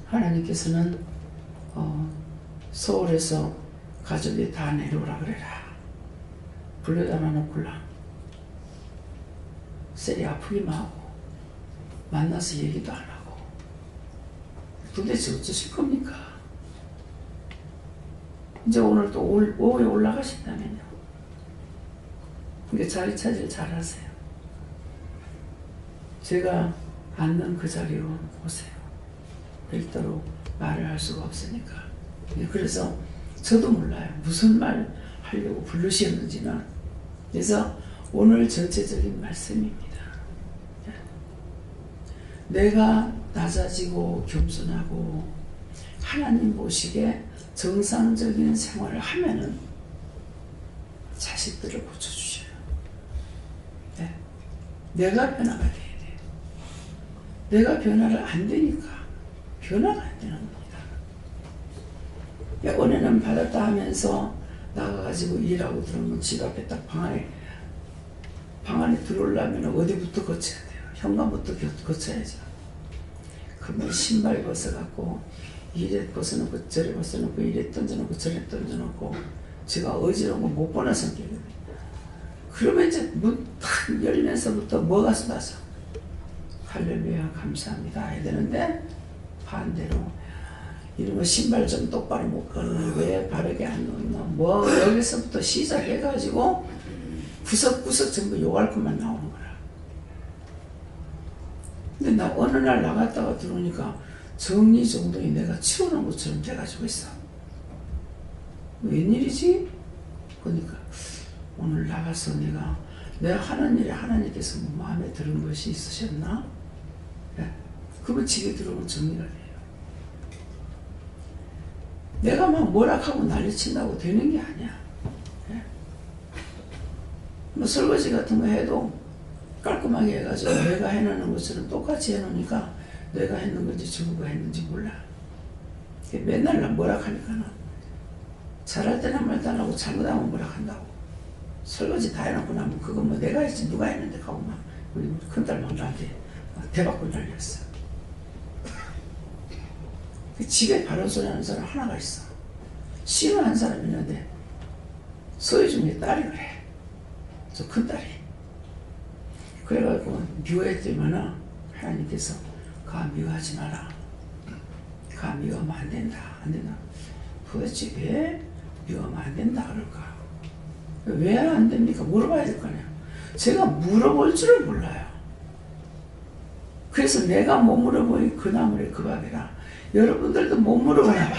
Speaker 1: 하나님께서는 서울에서 가족이 다 내려오라 그래라. 불러다만 놓고라. 셀이 아프기만 하고 만나서 얘기도 안 하고 도대체 어쩌실 겁니까? 이제 오늘 또 오후에 올라가신다면요. 그러니까 자리 차지를 잘 하세요. 제가 앉는 그 자리로 오세요. 별도로 말을 할 수가 없으니까. 그래서 저도 몰라요. 무슨 말 하려고 부르셨는지는. 그래서 오늘 전체적인 말씀입니다. 내가 낮아지고 겸손하고 하나님 보시기에 정상적인 생활을 하면은 자식들을 고쳐주셔요. 네. 내가 변화가 돼야 돼요. 내가 변화를 안 되니까 변화가 안 되는 겁니다. 은혜는 받았다 하면서 나가가지고 일하고 들어오면 집 앞에 딱 방 안에 들어오려면 어디부터 거쳐야 돼요? 현관부터 거쳐야죠. 그러면 신발 벗어갖고 이래 벗어놓고 저래 벗어놓고 이래 던져놓고 저래 던져놓고 제가 어지러운 거 못 보는 성격이거든요. 그러면 이제 문 탁 열면서부터 뭐가 쏟아져? 할렐루야 감사합니다 해야 되는데 반대로 이런 거 신발 좀 똑바로 못 걸는 왜 바르게 안 놓나 뭐 여기서부터 시작해가지고 구석구석 전부 욕할 것만 나오는 거라. 근데 나 어느 날 나갔다가 들어오니까 정리정돈이 내가 치워놓은 것처럼 돼가지고 있어. 웬일이지? 그러니까 오늘 나가서 내가 하는 일에 하나님께서 뭐 마음에 드는 것이 있으셨나? 네. 그거 집에 들어오면 정리가 돼요. 내가 막 뭐락하고 난리친다고 되는 게 아니야. 네. 뭐 설거지 같은 거 해도 깔끔하게 해가지고 내가 해놓는 것처럼 똑같이 해놓으니까 내가 했는 건지 저거 했는지 몰라. 맨날 나 뭐락하니까는 잘할 때는 말도 안 하고 잘못하면 뭐락한다고. 설거지 다 해놓고 나면 그거 뭐 내가 했지 누가 했는데 하고 막 우리 큰딸 막 나한테 대박을 날렸어. 집에 바른 소리 하는 사람 하나가 있어. 싫어하는 사람이 있는데 소희 중에 딸이 그래. 저 큰딸이. 그래가지고 미워했더니만은 하나님께서 가 미워하지 마라. 가 미워하면 안 된다. 안 된다. 도대체 왜 미워하면 안 된다 그럴까? 왜 안 됩니까? 물어봐야 될 거 아니에요. 제가 물어볼 줄을 몰라요. 그래서 내가 못 물어보니 그 나물에 그 밥이라. 여러분들도 못 물어보나 봐.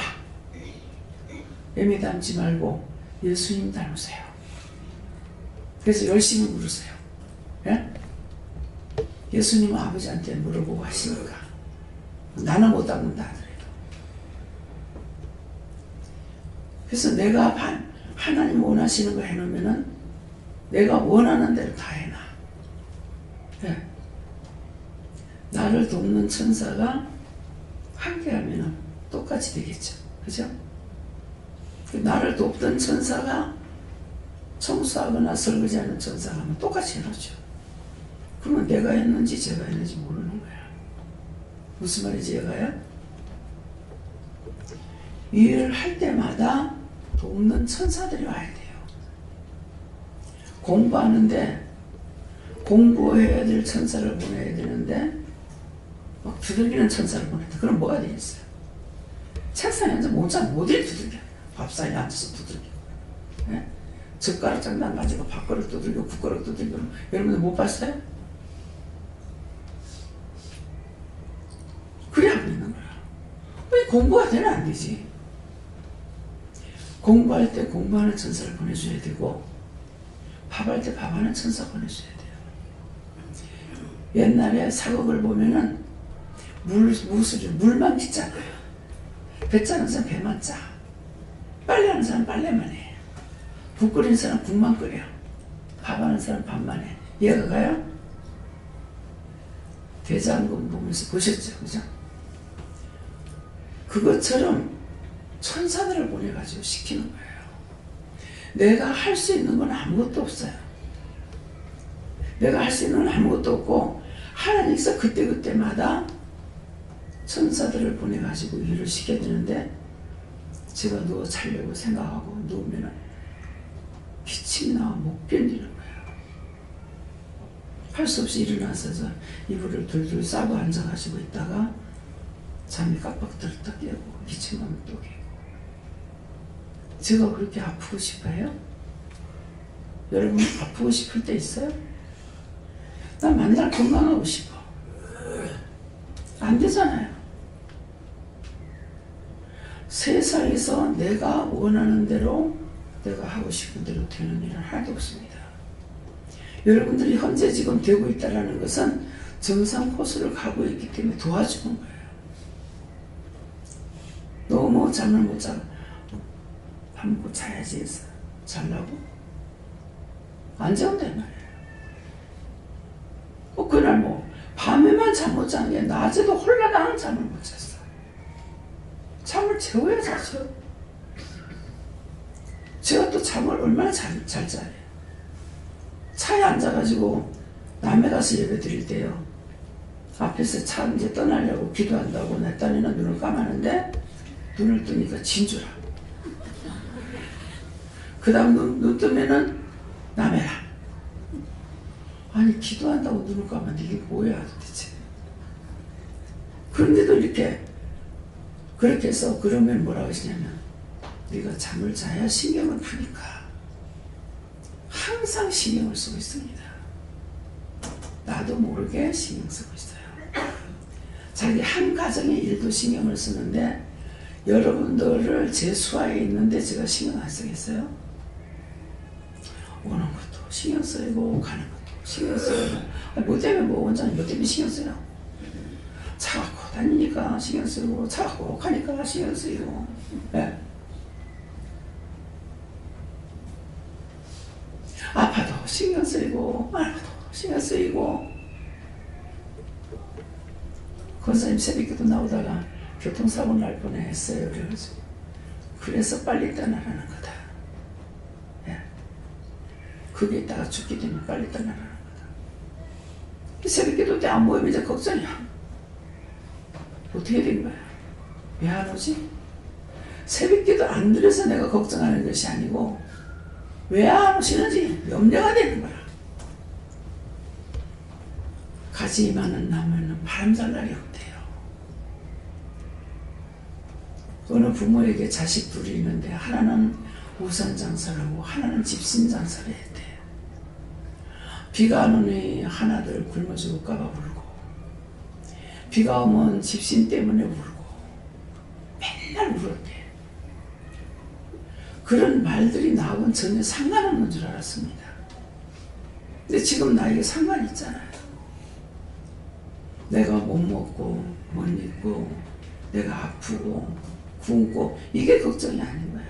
Speaker 1: 애미 닮지 말고 예수님 닮으세요. 그래서 열심히 물으세요. 예? 예수님은 아버지한테 물어보고 하시니까. 나는 못 닮는다 하더라도. 그래서 내가 하나님 원하시는 거 해놓으면은 내가 원하는 대로 다 해놔. 예. 나를 돕는 천사가 함께하면 똑같이 되겠죠. 그죠? 나를 돕던 천사가 청소하거나 설거지하는 천사가 하면 똑같이 해놓죠. 그러면 내가 했는지 제가 했는지 모르는 거야. 무슨 말인지 얘가요? 일을 할 때마다 돕는 천사들이 와야 돼요. 공부하는데 공부해야 될 천사를 보내야 되는데 막 두들기는 천사를 보낸다. 그럼 뭐가 되겠어요? 책상에 앉아 못 두들겨. 밥상에 앉아서 두들겨. 네? 젓가락 장난 가지고 밥그릇 두들겨 국그릇 두들겨. 여러분들 못 봤어요? 그래 하고 있는 거야. 왜 공부가 되면 안 되지? 공부할 때 공부하는 천사를 보내줘야 되고 밥할 때 밥하는 천사 보내줘야 돼요. 옛날에 사극을 보면은 물만 빚잖아요. 배 짜는 사람 배만 짜. 빨래하는 사람 빨래만 해. 국 끓이는 사람 국만 끓여. 밥하는 사람 밥만 해. 이해가 가요? 대장금 보면서 보셨죠? 그죠? 그것처럼 천사들을 보내가지고 시키는 거예요. 내가 할 수 있는 건 아무것도 없어요. 내가 할 수 있는 건 아무것도 없고 하나님께서 그때그때마다 천사들을 보내가지고 일을 시켜야 되는데 제가 누워 자려고 생각하고 누우면 기침이 나와 못 견디는 거예요. 할 수 없이 일어나서 이불을 둘둘 싸고 앉아가지고 있다가 잠이 깜빡 들었다 깨고 기침하면 또 깨고. 제가 그렇게 아프고 싶어요? 여러분 아프고 싶을 때 있어요? 난 맨날 건강하고 싶어. 안 되잖아요. 세상에서 내가 원하는 대로 내가 하고 싶은 대로 되는 일은 하나도 없습니다. 여러분들이 현재 지금 되고 있다는 것은 정상 코스를 가고 있기 때문에 도와주는 거예요. 너무 잠을 못 자고 밥 먹고 자야지 해서 자려고 안 자온단 말이에요. 그날 밤에만 잠 못 자는 게 낮에도 홀라당 잠을 못 잤어. 잠을 재워야 자죠. 제가 또 잠을 얼마나 잘 자요. 차에 앉아가지고 남해 가서 예배 드릴 때요. 앞에서 차 이제 떠나려고 기도한다고 내 딴에는 눈을 감았는데 눈을 뜨니까 진주라. 그 다음 눈 뜨면은 남해라. 아니 기도한다고 눈을 감았는데 이게 뭐야 도대체. 그런데도 이렇게 그렇게 해서 그러면 뭐라고 하시냐면 네가 잠을 자야 신경을 푸니까 항상 신경을 쓰고 있습니다. 나도 모르게 신경 쓰고 있어요. 자기 한 가정의 일도 신경을 쓰는데 여러분들을 제 수하에 있는데 제가 신경 안 쓰겠어요? 오는 것도 신경 쓰이고 가는 것도 신경 쓰이고 뭐 때문에 원장님 뭐 때문에 신경 쓰여? 차 갖고 다니니까 신경 쓰이고 차 갖고 가니까 신경 쓰이고. 네. 아파도 신경 쓰이고 안 아파도 신경 쓰이고. 권사님 새벽기도 나오다가 교통사고 날 뻔했어요. 그래서 빨리 떠나라는 거다. 예. 그게 있다가 죽게 되면 빨리 떠나라는 거다. 새벽기도 때 안 모이면 이제 걱정이야. 어떻게 된 거야? 왜 안 오지? 새벽기도 안 들어서 내가 걱정하는 것이 아니고 왜 안 오시는지 염려가 되는 거야. 가지 많은 나무에는 바람 잘 날이 없대요. 어느 부모에게 자식 둘이 있는데 하나는 우산 장사를 하고 하나는 집신 장사를 했대. 비가 안 오니 하나들 굶어 죽을까봐 울고, 비가 오면 집신 때문에 울고, 맨날 울었대. 그런 말들이 나하고는 전혀 상관없는 줄 알았습니다. 근데 지금 나에게 상관이 있잖아요. 내가 못 먹고 못 입고 내가 아프고 굶고 이게 걱정이 아닌 거야.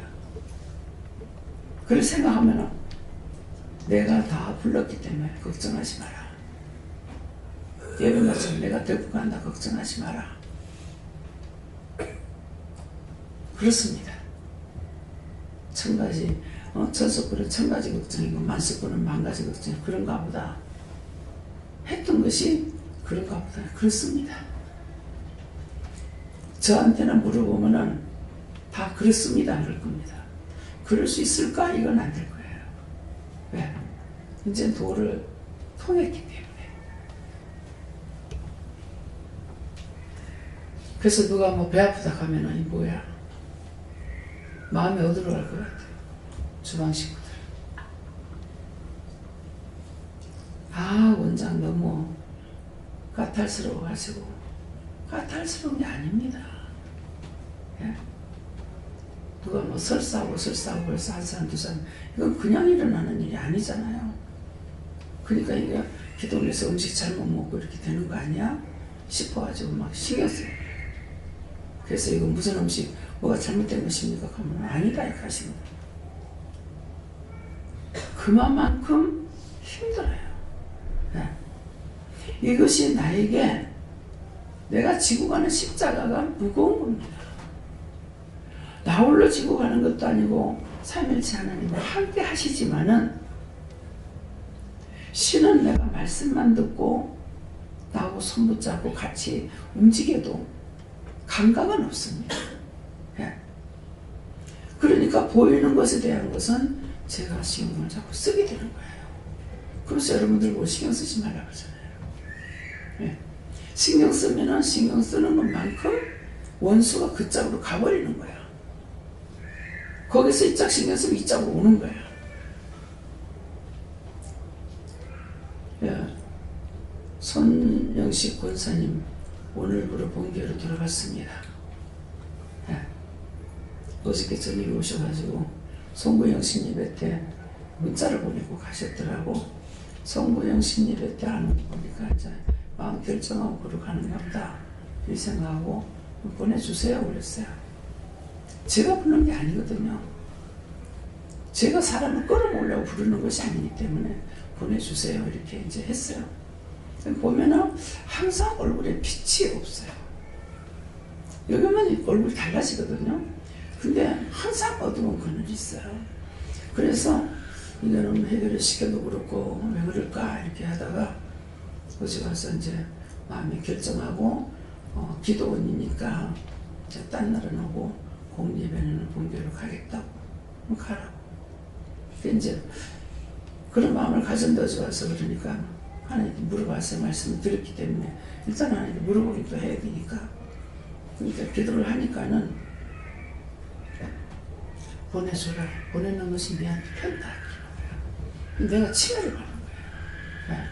Speaker 1: 그걸 생각하면 내가 다 불렀기 때문에 걱정하지 마라. 예배마침 내가 데리고 간다 걱정하지 마라. 그렇습니다. 천가지 천석구는 천가지 걱정이고 만석구는 만가지 걱정이고 그런가 보다 했던 것이 그런가 보다. 그렇습니다. 저한테는 물어보면은 다 그렇습니다 그럴 겁니다. 그럴 수 있을까? 이건 안 될 거예요. 왜? 이제 도를 통했기 때문에. 그래서 누가 뭐 배 아프다 하면은 이 뭐야? 마음이 어디로 갈 것 같아요? 주방 식구들. 아, 원장 너무 까탈스러워가지고. 까탈스러운 게 아닙니다. 예? 누가 뭐 설사하고 그래서 한 사람 두 사람 이건 그냥 일어나는 일이 아니잖아요. 그러니까 이게 기도 올려서 음식 잘못 먹고 이렇게 되는 거 아니야? 싶어가지고 막 신경 써요. 그래서 이거 무슨 음식 뭐가 잘못된 것입니까? 하면 아니다 이렇게 하시는 거예요. 그만큼 힘들어요. 네. 이것이 나에게 내가 지고 가는 십자가가 무거운 겁니다. 나 홀로 지고 가는 것도 아니고 삼일체 하나님과 함께 하시지만은 신은 내가 말씀만 듣고 나하고 손 붙잡고 같이 움직여도 감각은 없습니다. 예. 그러니까 보이는 것에 대한 것은 제가 신경을 자꾸 쓰게 되는 거예요. 그래서 여러분들 뭐 신경 쓰지 말라고 하잖아요. 예. 신경 쓰면은 신경 쓰는 것만큼 원수가 그 짝으로 가버리는 거야. 거기서 이 짝 신경 쓰면 이 짝으로 오는 거야. 예. 손영식 권사님 오늘부로 본교로 돌아갔습니다. 예. 어저께 저녁에 오셔가지고 송구영신 예배 때 문자를 보내고 가셨더라고. 송구영신 예배 때 하는 거 보니까 이제 마음 결정하고 그러고 가는가 보다 이 생각하고 보내주세요 그랬어요. 제가 부르는 게 아니거든요. 제가 사람을 끌어모으려고 부르는 것이 아니기 때문에 보내주세요 이렇게 이제 했어요. 보면은 항상 얼굴에 빛이 없어요. 여기만 얼굴이 달라지거든요. 근데 항상 어두운 그늘이 있어요. 그래서 이거는 해결을 시켜도 그렇고 왜 그럴까 이렇게 하다가 어제 와서 이제 마음에 결정하고 기도원이니까 이제 딴 날은 오고 공예배는 본교로 가겠다고 가라고. 이제 그런 마음을 가졌는데 어제 와서 그러니까 하나님께 물어봐서 말씀을 드렸기 때문에 일단 하나님께 물어보기도 해야 되니까 그러니까 기도를 하니까는 보내줘라. 보내는 것이 미안해 편다. 내가 치매를 받는 거야. 네.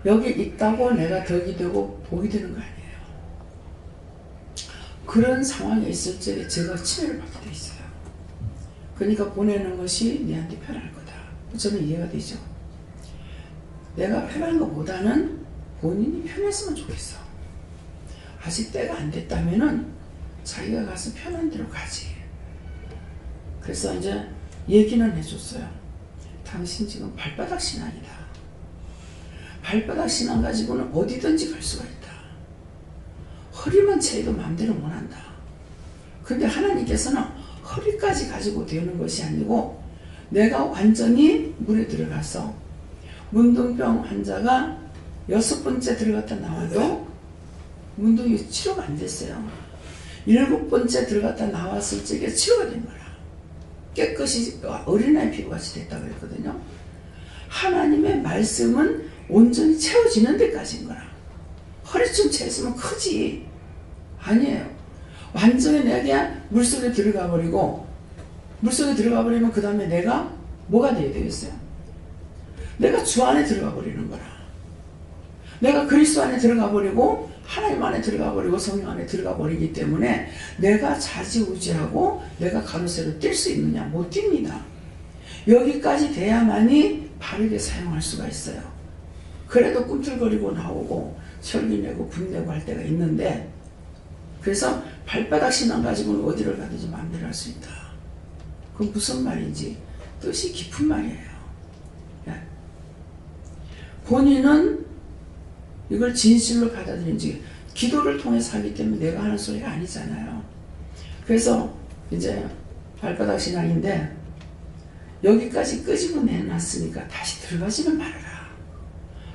Speaker 1: 여기 있다고 내가 덕이 되고 복이 되는 거 아니에요. 그런 상황에 있을 적에 제가 치매를 받게 돼 있어요. 그러니까 보내는 것이 내한테 편할 거다. 저는 이해가 되죠. 내가 편한 것보다는 본인이 편했으면 좋겠어. 아직 때가 안 됐다면은 자기가 가서 편한 대로 가지. 그래서 이제 얘기는 해줬어요. 당신 지금 발바닥 신앙이다. 발바닥 신앙 가지고는 어디든지 갈 수가 있다. 허리만 채도 마음대로 못한다. 근데 하나님께서는 허리까지 가지고 되는 것이 아니고 내가 완전히 물에 들어가서 문둥병 환자가 6번째 들어갔다 나와도 문둥이 치료가 안 됐어요. 7번째 들어갔다 나왔을 적에 치료가 된 거라. 깨끗이 어린아이 피부같이 됐다고 그랬거든요. 하나님의 말씀은 온전히 채워지는 데까지인 거라. 허리쯤 채있으면 크지. 아니에요. 완전히 내가 그냥 물속에 들어가 버리고, 물속에 들어가 버리면 그 다음에 내가 뭐가 돼야 되겠어요? 내가 주 안에 들어가 버리는 거라. 내가 그리스도 안에 들어가 버리고 하나님 안에 들어가 버리고 성령 안에 들어가 버리기 때문에 내가 좌지우지하고 내가 가로세로 뛸 수 있느냐? 못 뜁니다. 여기까지 돼야만이 바르게 사용할 수가 있어요. 그래도 꿈틀거리고 나오고 설교 내고 분 내고 할 때가 있는데, 그래서 발바닥 신앙 가지고는 어디를 가든지 마음대로 할 수 있다. 그건 무슨 말인지 뜻이 깊은 말이에요. 본인은 이걸 진실로 받아들인지, 기도를 통해서 하기 때문에 내가 하는 소리가 아니잖아요. 그래서 이제 발바닥 신앙인데 여기까지 끄집어 내놨으니까 다시 들어가지는 말아라.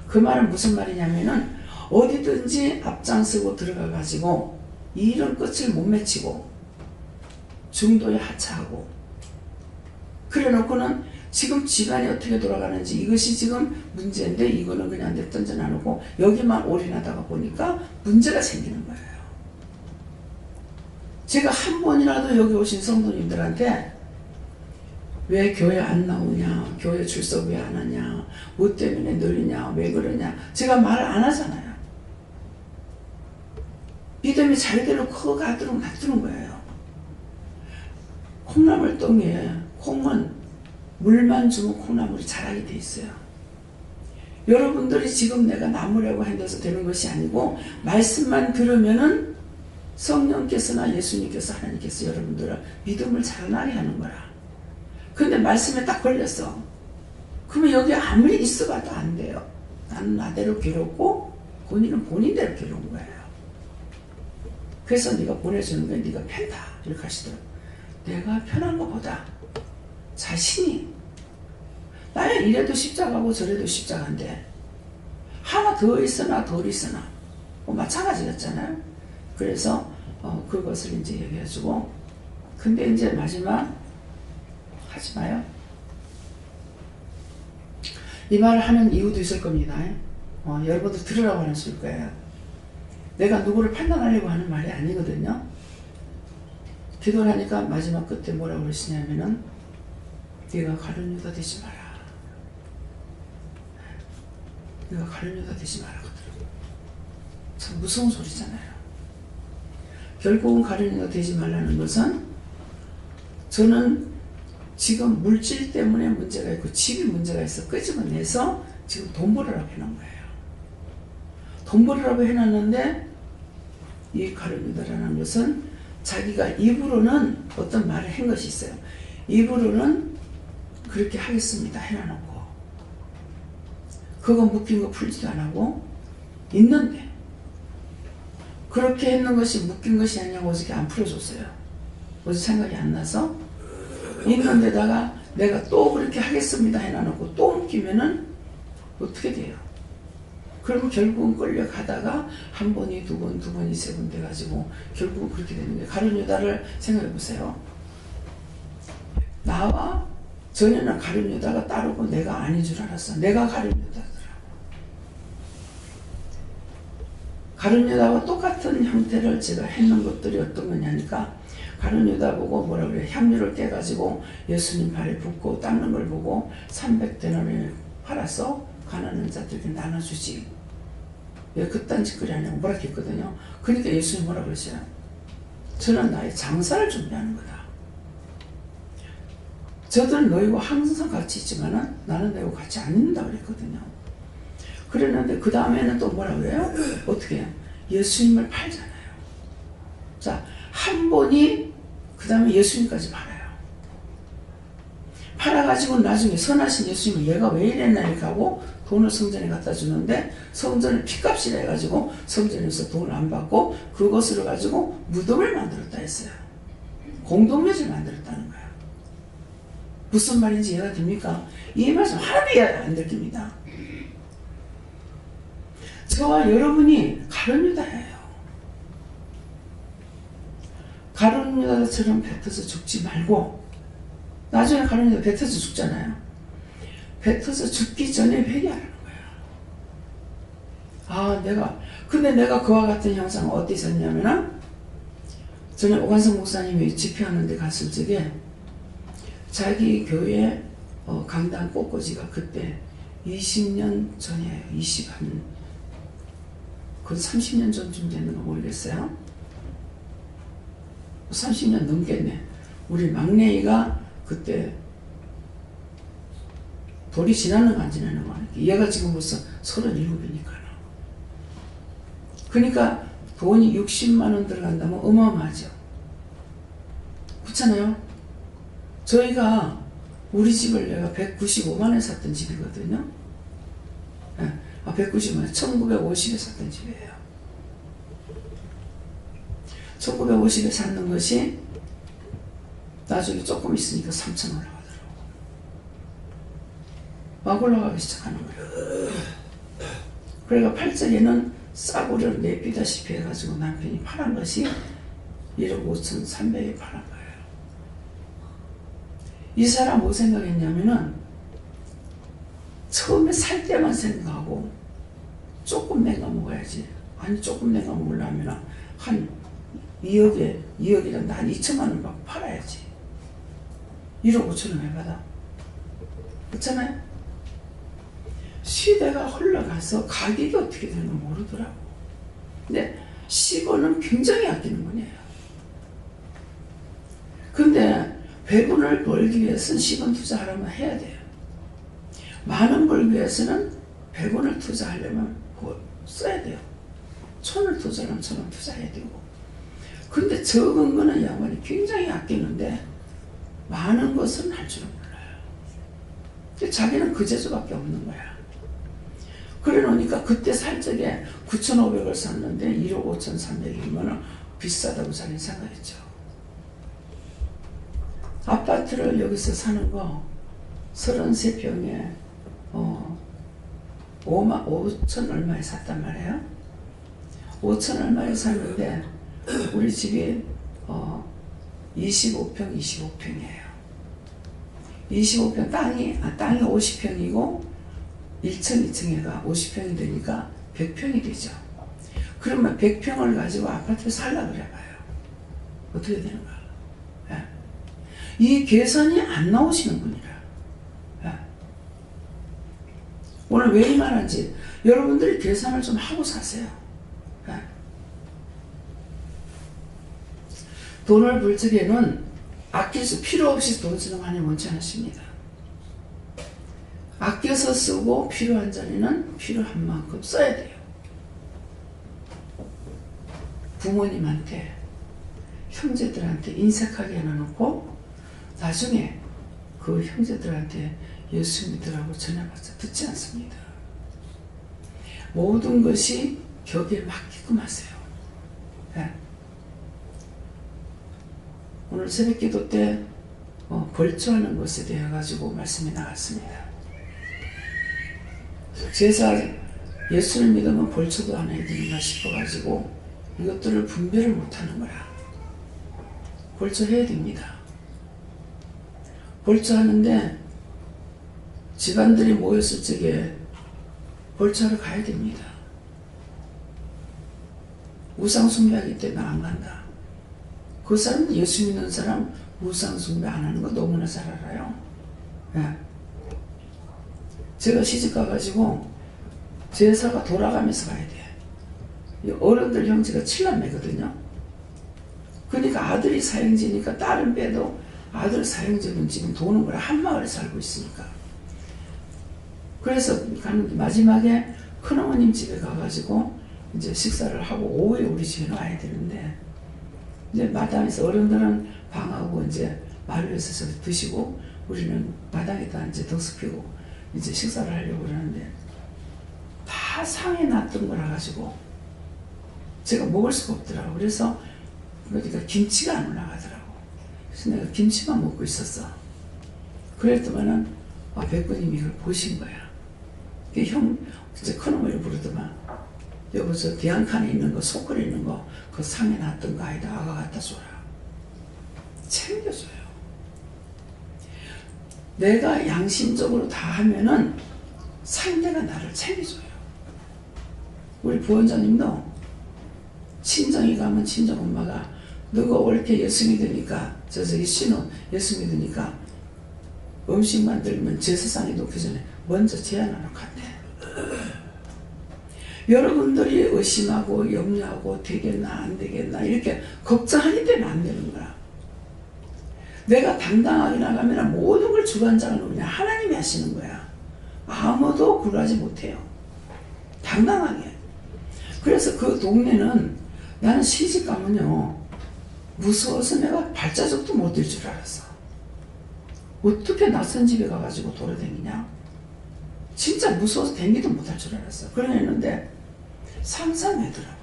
Speaker 1: 그 말은 무슨 말이냐면은 어디든지 앞장서고 들어가가지고 이 일은 끝을 못 맺히고 중도에 하차하고 그래 놓고는 지금 집안이 어떻게 돌아가는지 이것이 지금 문제인데 이거는 그냥 냅던져 놔놓고 여기만 올인하다가 보니까 문제가 생기는 거예요. 제가 한 번이라도 여기 오신 성도님들한테 왜 교회 안 나오냐, 교회 출석 왜 안 하냐, 뭐 때문에 느리냐, 왜 그러냐, 제가 말을 안 하잖아요. 믿음이 자리대로 커가도록 놔두는 거예요. 콩나물 덩이에 콩은 물만 주면 콩나물이 자라게 돼 있어요. 여러분들이 지금 내가 나무라고 hand어서 되는 것이 아니고 말씀만 들으면은 성령께서나 예수님께서 하나님께서 여러분들을 믿음을 자라나게 하는 거라. 근데 말씀에 딱 걸렸어. 그러면 여기 아무리 있어봐도 안 돼요. 나는 나대로 괴롭고 본인은 본인대로 괴로운 거예요. 그래서 네가 보내주는 거야. 네가 편다 이렇게 하시더라고요. 내가 편한 것보다 자신이 나는 이래도 십자가고 저래도 십자가인데 하나 더 있으나 덜 있으나 뭐 마찬가지였잖아요. 그래서 그것을 이제 얘기해주고, 근데 이제 마지막 하지 마요. 이 말을 하는 이유도 있을 겁니다. 여러분들 들으라고 하는 소리일 거예요. 내가 누구를 판단하려고 하는 말이 아니거든요. 기도를 하니까 마지막 끝에 뭐라고 그러시냐면은 네가 가룟 유다 되지 마라. 네가 가룟 유다 되지 마라 그러더라고요. 참 무서운 소리잖아요. 결국은 가룟 유다 되지 말라는 것은 저는 지금 물질 때문에 문제가 있고 집이 문제가 있어 끄집어내서 지금 돈 벌으라고 해놓은 거예요. 돈 벌으라고 해놨는데 이 가룟 유다라는 것은 자기가 입으로는 어떤 말을 한 것이 있어요. 입으로는 그렇게 하겠습니다 해놔놓고 그거 묶인 거 풀지도 안 하고 있는데 그렇게 했는 것이 묶인 것이 아니냐고 어저께 안 풀어줬어요. 어제 생각이 안 나서 있는 데다가 내가 또 그렇게 하겠습니다 해놔놓고 또 묶이면은 어떻게 돼요? 그러면 결국은 끌려가다가 한 번이 두 번, 두 번이 세 번 돼가지고 결국은 그렇게 되는 거예요. 가룟 유다를 생각해 보세요. 나와 전에는 가룟 유다가 따르고 내가 아닌 줄 알았어. 내가 가룟 유다더라고. 가룟 유다와 똑같은 형태를 제가 했는 것들이 어떤 거냐니까 가룟 유다 보고 뭐라 그래요? 향유를 깨가지고 예수님 발에 붓고 닦는 걸 보고 300데나리온을 팔아서 가난한 자들에게 나눠주지. 왜 그딴 짓거리 하냐고 뭐라 했거든요. 그러니까 예수님 뭐라 그러세요? 저는 나의 장사를 준비하는 거다. 저들은 너희와 항상 같이 있지만은 나는 너희와 같이 안 있는다 그랬거든요. 그랬는데 그 다음에는 또 뭐라 그래요? 어떻게 해요? 예수님을 팔잖아요. 자, 한 번이 그 다음에 예수님까지 팔아요. 팔아가지고 나중에 선하신 예수님을 얘가 왜 이랬나 이렇게 하고 돈을 성전에 갖다 주는데 성전을 핏값이라 해가지고 성전에서 돈을 안 받고 그것으로 가지고 무덤을 만들었다 했어요. 공동묘지를 만들었다는 거예요. 무슨 말인지 이해가 됩니까? 이 말씀 하나도 이해가 안 들립니다. 저와 여러분이 가룟 유다예요. 가룟 유다처럼 뱉어서 죽지 말고 나중에 가룟 유다 뱉어서 죽잖아요. 뱉어서 죽기 전에 회개하라는 거예요. 근데 내가 그와 같은 형상을 어디 있었냐면은, 전에 오관성 목사님이 집회하는 데 갔을 적에, 자기 교회 강당 꽃꽂이가 그때 20년 전이에요. 그 30년 전쯤 됐는 거 모르겠어요. 30년 넘겠네. 우리 막내이가 그때 돌이 지나는 거 안 지나는 거. 얘가 지금 벌써 37이니까. 그러니까 돈이 60만 원 들어간다면 어마어마하죠. 그렇잖아요. 저희가 우리 집을 내가 195만 원에 샀던 집이거든요. 190만 원, 1950에 샀던 집이에요. 1950에 샀는 것이 나중에 조금 있으니까 3천 올라가더라고. 막 올라가기 시작하는 거예요. 그러니까 팔적에는 싸구려를 내비다시피 해가지고 남편이 팔은 것이 1억 5,300에 팔은 거예요. 이 사람 뭐 생각했냐면은 처음에 살 때만 생각하고 조금 내가 먹어야지. 아니 조금 내가 먹으려면 한 2억이란다. 한 2천만 원 받고 팔아야지. 1억 5천 원 왜 받아? 그렇잖아요? 시대가 흘러가서 가격이 어떻게 되는 거 모르더라고. 근데 10원은 굉장히 아끼는 거예요. 근데 100원을 벌기 위해서는 10원 투자하려면 해야 돼요. 만원 벌기 위해서는 100원을 투자하려면 써야 돼요. 1,000원 투자하려면 1,000원 투자해야 되고. 근데 적은 거는 양반이 굉장히 아끼는데 많은 것은 할 줄은 몰라요. 자기는 그 재주밖에 없는 거야. 그래 놓으니까 그때 살 적에 9,500을 샀는데 1억 5,300이면 비싸다고 자기는 생각했죠. 아파트를 여기서 사는 거 33평에 5천 얼마에 샀단 말이에요. 5천 얼마에 샀는데 우리 집이 25평이에요. 25평 땅이 50평이고 1층, 2층에가 50평이 되니까 100평이 되죠. 그러면 100평을 가지고 아파트를 살라 그래 봐요. 어떻게 되는가? 예. 이 계산이 안 나오시는 분이라. 예. 오늘 왜 이 말한지 여러분들이 계산을 좀 하고 사세요. 예. 돈을 벌 적에는 아낄 필요 없이 돈 쓰는 거 아니면 원치 않으십니다. 아껴서 쓰고 필요한 자리는 필요한 만큼 써야 돼요. 부모님한테, 형제들한테 인색하게 해놓고 나중에 그 형제들한테 예수 믿으라고 전해봤자 듣지 않습니다. 모든 것이 격에 맡기고 마세요. 네. 오늘 새벽기도 때 벌초하는 것에 대해 가지고 말씀이 나갔습니다. 제사 예수를 믿으면 벌초도 안 해야 되는가 싶어가지고 이것들을 분별을 못하는 거야. 벌초해야 됩니다. 벌초하는데 집안들이 모였을 적에 벌초하러 가야 됩니다. 우상 숭배하기 때문에 안 간다. 그 사람 예수 믿는 사람 우상 숭배 안 하는 거 너무나 잘 알아요. 네. 제가 시집 가가지고 제사가 돌아가면서 가야 돼. 어른들 형제가 7남매거든요. 그러니까 아들이 사형제니까 딸은 빼도 아들 사형제는 지금 도는 거라 한 마을에 살고 있으니까. 그래서 가는데 마지막에 큰어머님 집에 가가지고 이제 식사를 하고 오후에 우리 집에 와야 되는데 이제 마당에서 어른들은 방하고 이제 마루 위에서 드시고 우리는 마당에다 이제 덕수 피고 이제 식사를 하려고 그러는데 다 상에 놨던 거라 가지고 제가 먹을 수가 없더라고. 그래서 그러니까 김치가 안 올라가더라고. 그래서 내가 김치만 먹고 있었어. 그랬더만은 백구님이 이걸 보신 거야. 형 이제 큰어머니를 부르더만 여보 저 뒤안칸에 있는 거 소끌에 있는 거 그 상에 놨던 거 아이다 아가 갖다 줘라. 챙겨줘요. 내가 양심적으로 다 하면은 상대가 나를 챙겨줘요. 우리 부원장님도 친정이 가면 친정 엄마가 너가 옳게 예수 믿으니까 저기 신혼 예수 믿으니까 음식 만들면 제사상에 놓기 전에 먼저 제안하러 간대. 여러분들이 의심하고 염려하고 되겠나 안 되겠나 이렇게 걱정하기 때문에 안 되는 거야. 내가 당당하게 나가면 모든 걸 주관자가 그냥 하나님이 하시는 거야. 아무도 굴하지 못해요. 당당하게. 그래서 그 동네는 나는 시집 가면요 무서워서 내가 발자국도 못 뛸 줄 알았어. 어떻게 낯선 집에 가가지고 돌아다니냐. 진짜 무서워서 댕기도 못할 줄 알았어. 그러는데 상상하더라고.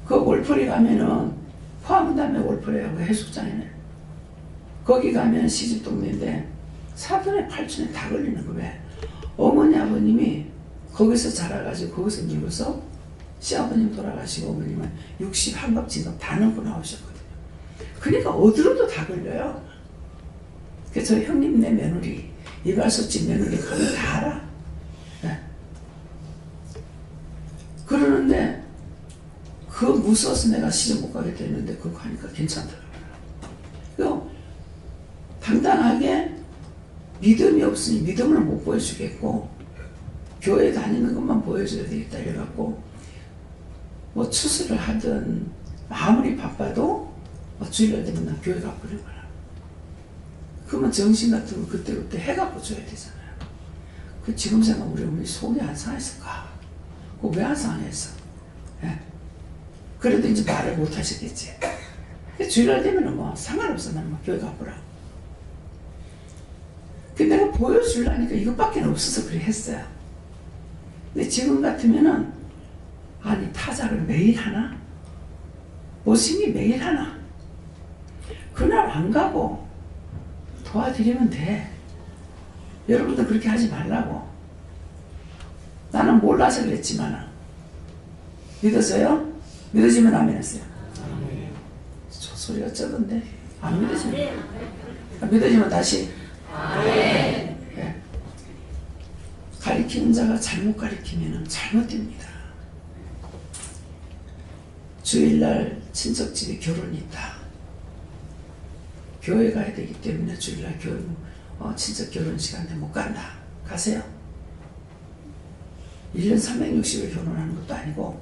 Speaker 1: 그 올프리 가면은 포항담에 올프리하고 해수장이네. 거기 가면 시집 동네인데 사돈에 팔촌에 다 걸리는 거. 왜? 어머니 아버님이 거기서 자라가지고 거기서 늙어서 시아버님 돌아가시고 어머님은 60 한갑 진갑 다 넘고 나오셨거든요. 그러니까 어디로도 다 걸려요. 그래서 저 형님네 며느리 이발소집 며느리 가면 다 알아. 네. 그러는데 그 무서워서 내가 시집 못 가게 됐는데 그거 하니까 괜찮더라고요. 당당하게 믿음이 없으니 믿음을 못 보여주겠고 교회 다니는 것만 보여줘야 되겠다 이래갖고 뭐 추수를 하든 아무리 바빠도 주일날 되면 나 교회 가버린 거야. 그러면 정신 같은 거 그때그때 해갖고 줘야 되잖아요. 그 지금 생각 우리 어머니 속이 안 상했을까? 그거 왜 안 상했어? 예? 그래도 이제 말을 못 하시겠지. 주일날 되면은 뭐 상관없어. 나는 뭐 교회 가보라. 근데 내가 보여주려니까 이것밖에 없어서 그래 했어요. 근데 지금 같으면은 아니 타작을 매일 하나? 모심이 매일 하나? 그날 안 가고 도와드리면 돼. 여러분도 그렇게 하지 말라고. 나는 몰라서 그랬지만 믿어서요? 믿어지면 아멘 했어요. 저 소리 어쩌던데? 안 믿어지면 믿어지면 다시 네. 가리키는 자가 잘못 가리키면 잘못됩니다. 주일날 친척집에 결혼이 있다. 교회 가야 되기 때문에 주일날 친척 결혼식 한테 못 간다. 가세요. 1년 360일 결혼하는 것도 아니고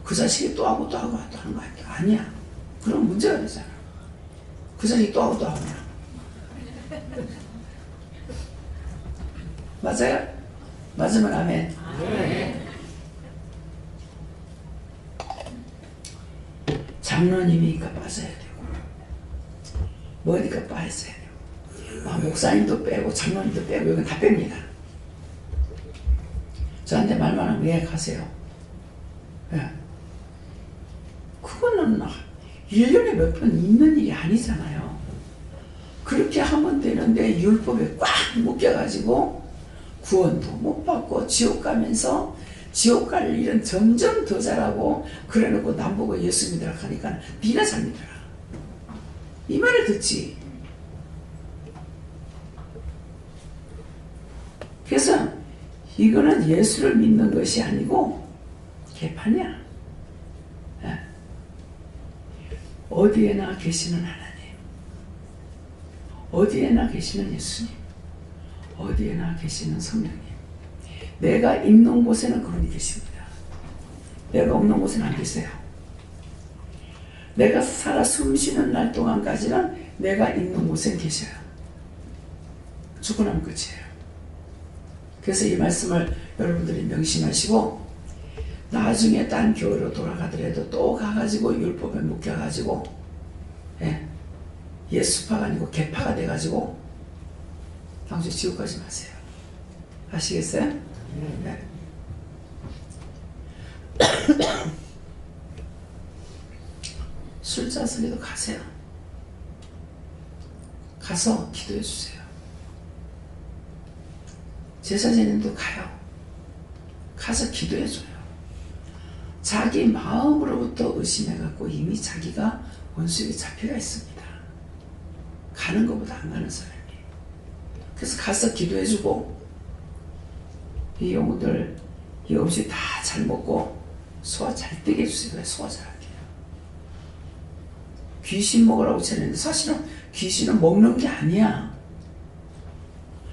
Speaker 1: 그 자식이 또 하고 또 하고 또 하는 거 아니야. 그럼 문제가 되잖아. 그 자식이 또 하고 또 하면 맞아요? 맞으면 아멘. 장로님이니까 빠져야 되고 뭐니까 빠져야 되고 목사님도 빼고 장로님도 빼고 여기 다 뺍니다. 저한테 말만 하면 예 가세요. 예. 그거는 1년에 몇 번 있는 일이 아니잖아요. 그렇게 하면 되는데 율법에 꽉 묶여가지고 구원도 못 받고 지옥 가면서 지옥 갈 일은 점점 더 잘하고 그래놓고 남보고 예수 믿으라 하니까 니나 잘 믿어라. 이 말을 듣지. 그래서 이거는 예수를 믿는 것이 아니고 개판이야. 네. 어디에나 계시는 하나님, 어디에나 계시는 예수님, 어디에나 계시는 성령님. 내가 있는 곳에는 그분이 계십니다. 내가 없는 곳에는 안 계세요. 내가 살아 숨쉬는 날 동안까지는 내가 있는 곳에 계셔요. 죽고 나면 끝이에요. 그래서 이 말씀을 여러분들이 명심하시고 나중에 딴 교회로 돌아가더라도 또 가가지고 율법에 묶여가지고 예수파가 아니고 개파가 돼가지고 당신 지옥 가지 마세요. 아시겠어요? 네. 술자석에도 가세요. 가서 기도해 주세요. 제사장님도 가요. 가서 기도해 줘요. 자기 마음으로부터 의심해갖고 이미 자기가 원수에게 잡혀가 있습니다. 가는 것보다 안 가는 사람이. 그래서 가서 기도해주고 이 영혼들 이 음식 다 잘 먹고 소화 잘 되게 해주세요. 소화 잘하게. 귀신 먹으라고 전했는데 사실은 귀신은 먹는 게 아니야.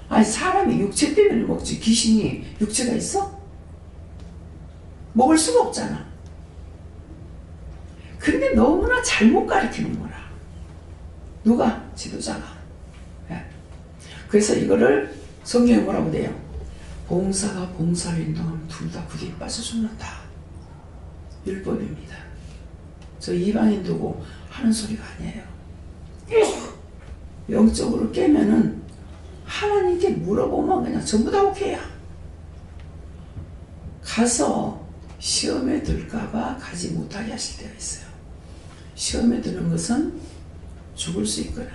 Speaker 1: 아니 사람이 육체 때문에 먹지 귀신이 육체가 있어? 먹을 수가 없잖아. 근데 너무나 잘못 가르치는 거라. 누가? 지도자가. 예. 그래서 이거를 성경에 뭐라고 돼요? 봉사가 봉사를 인도하면 둘 다 굳이 빠져 죽는다. 율법입니다. 저 이방인 두고 하는 소리가 아니에요. 영적으로 깨면은 하나님께 물어보면 그냥 전부 다 오케이야. 가서 시험에 들까봐 가지 못하게 하실 때가 있어요. 시험에 드는 것은 죽을 수 있거나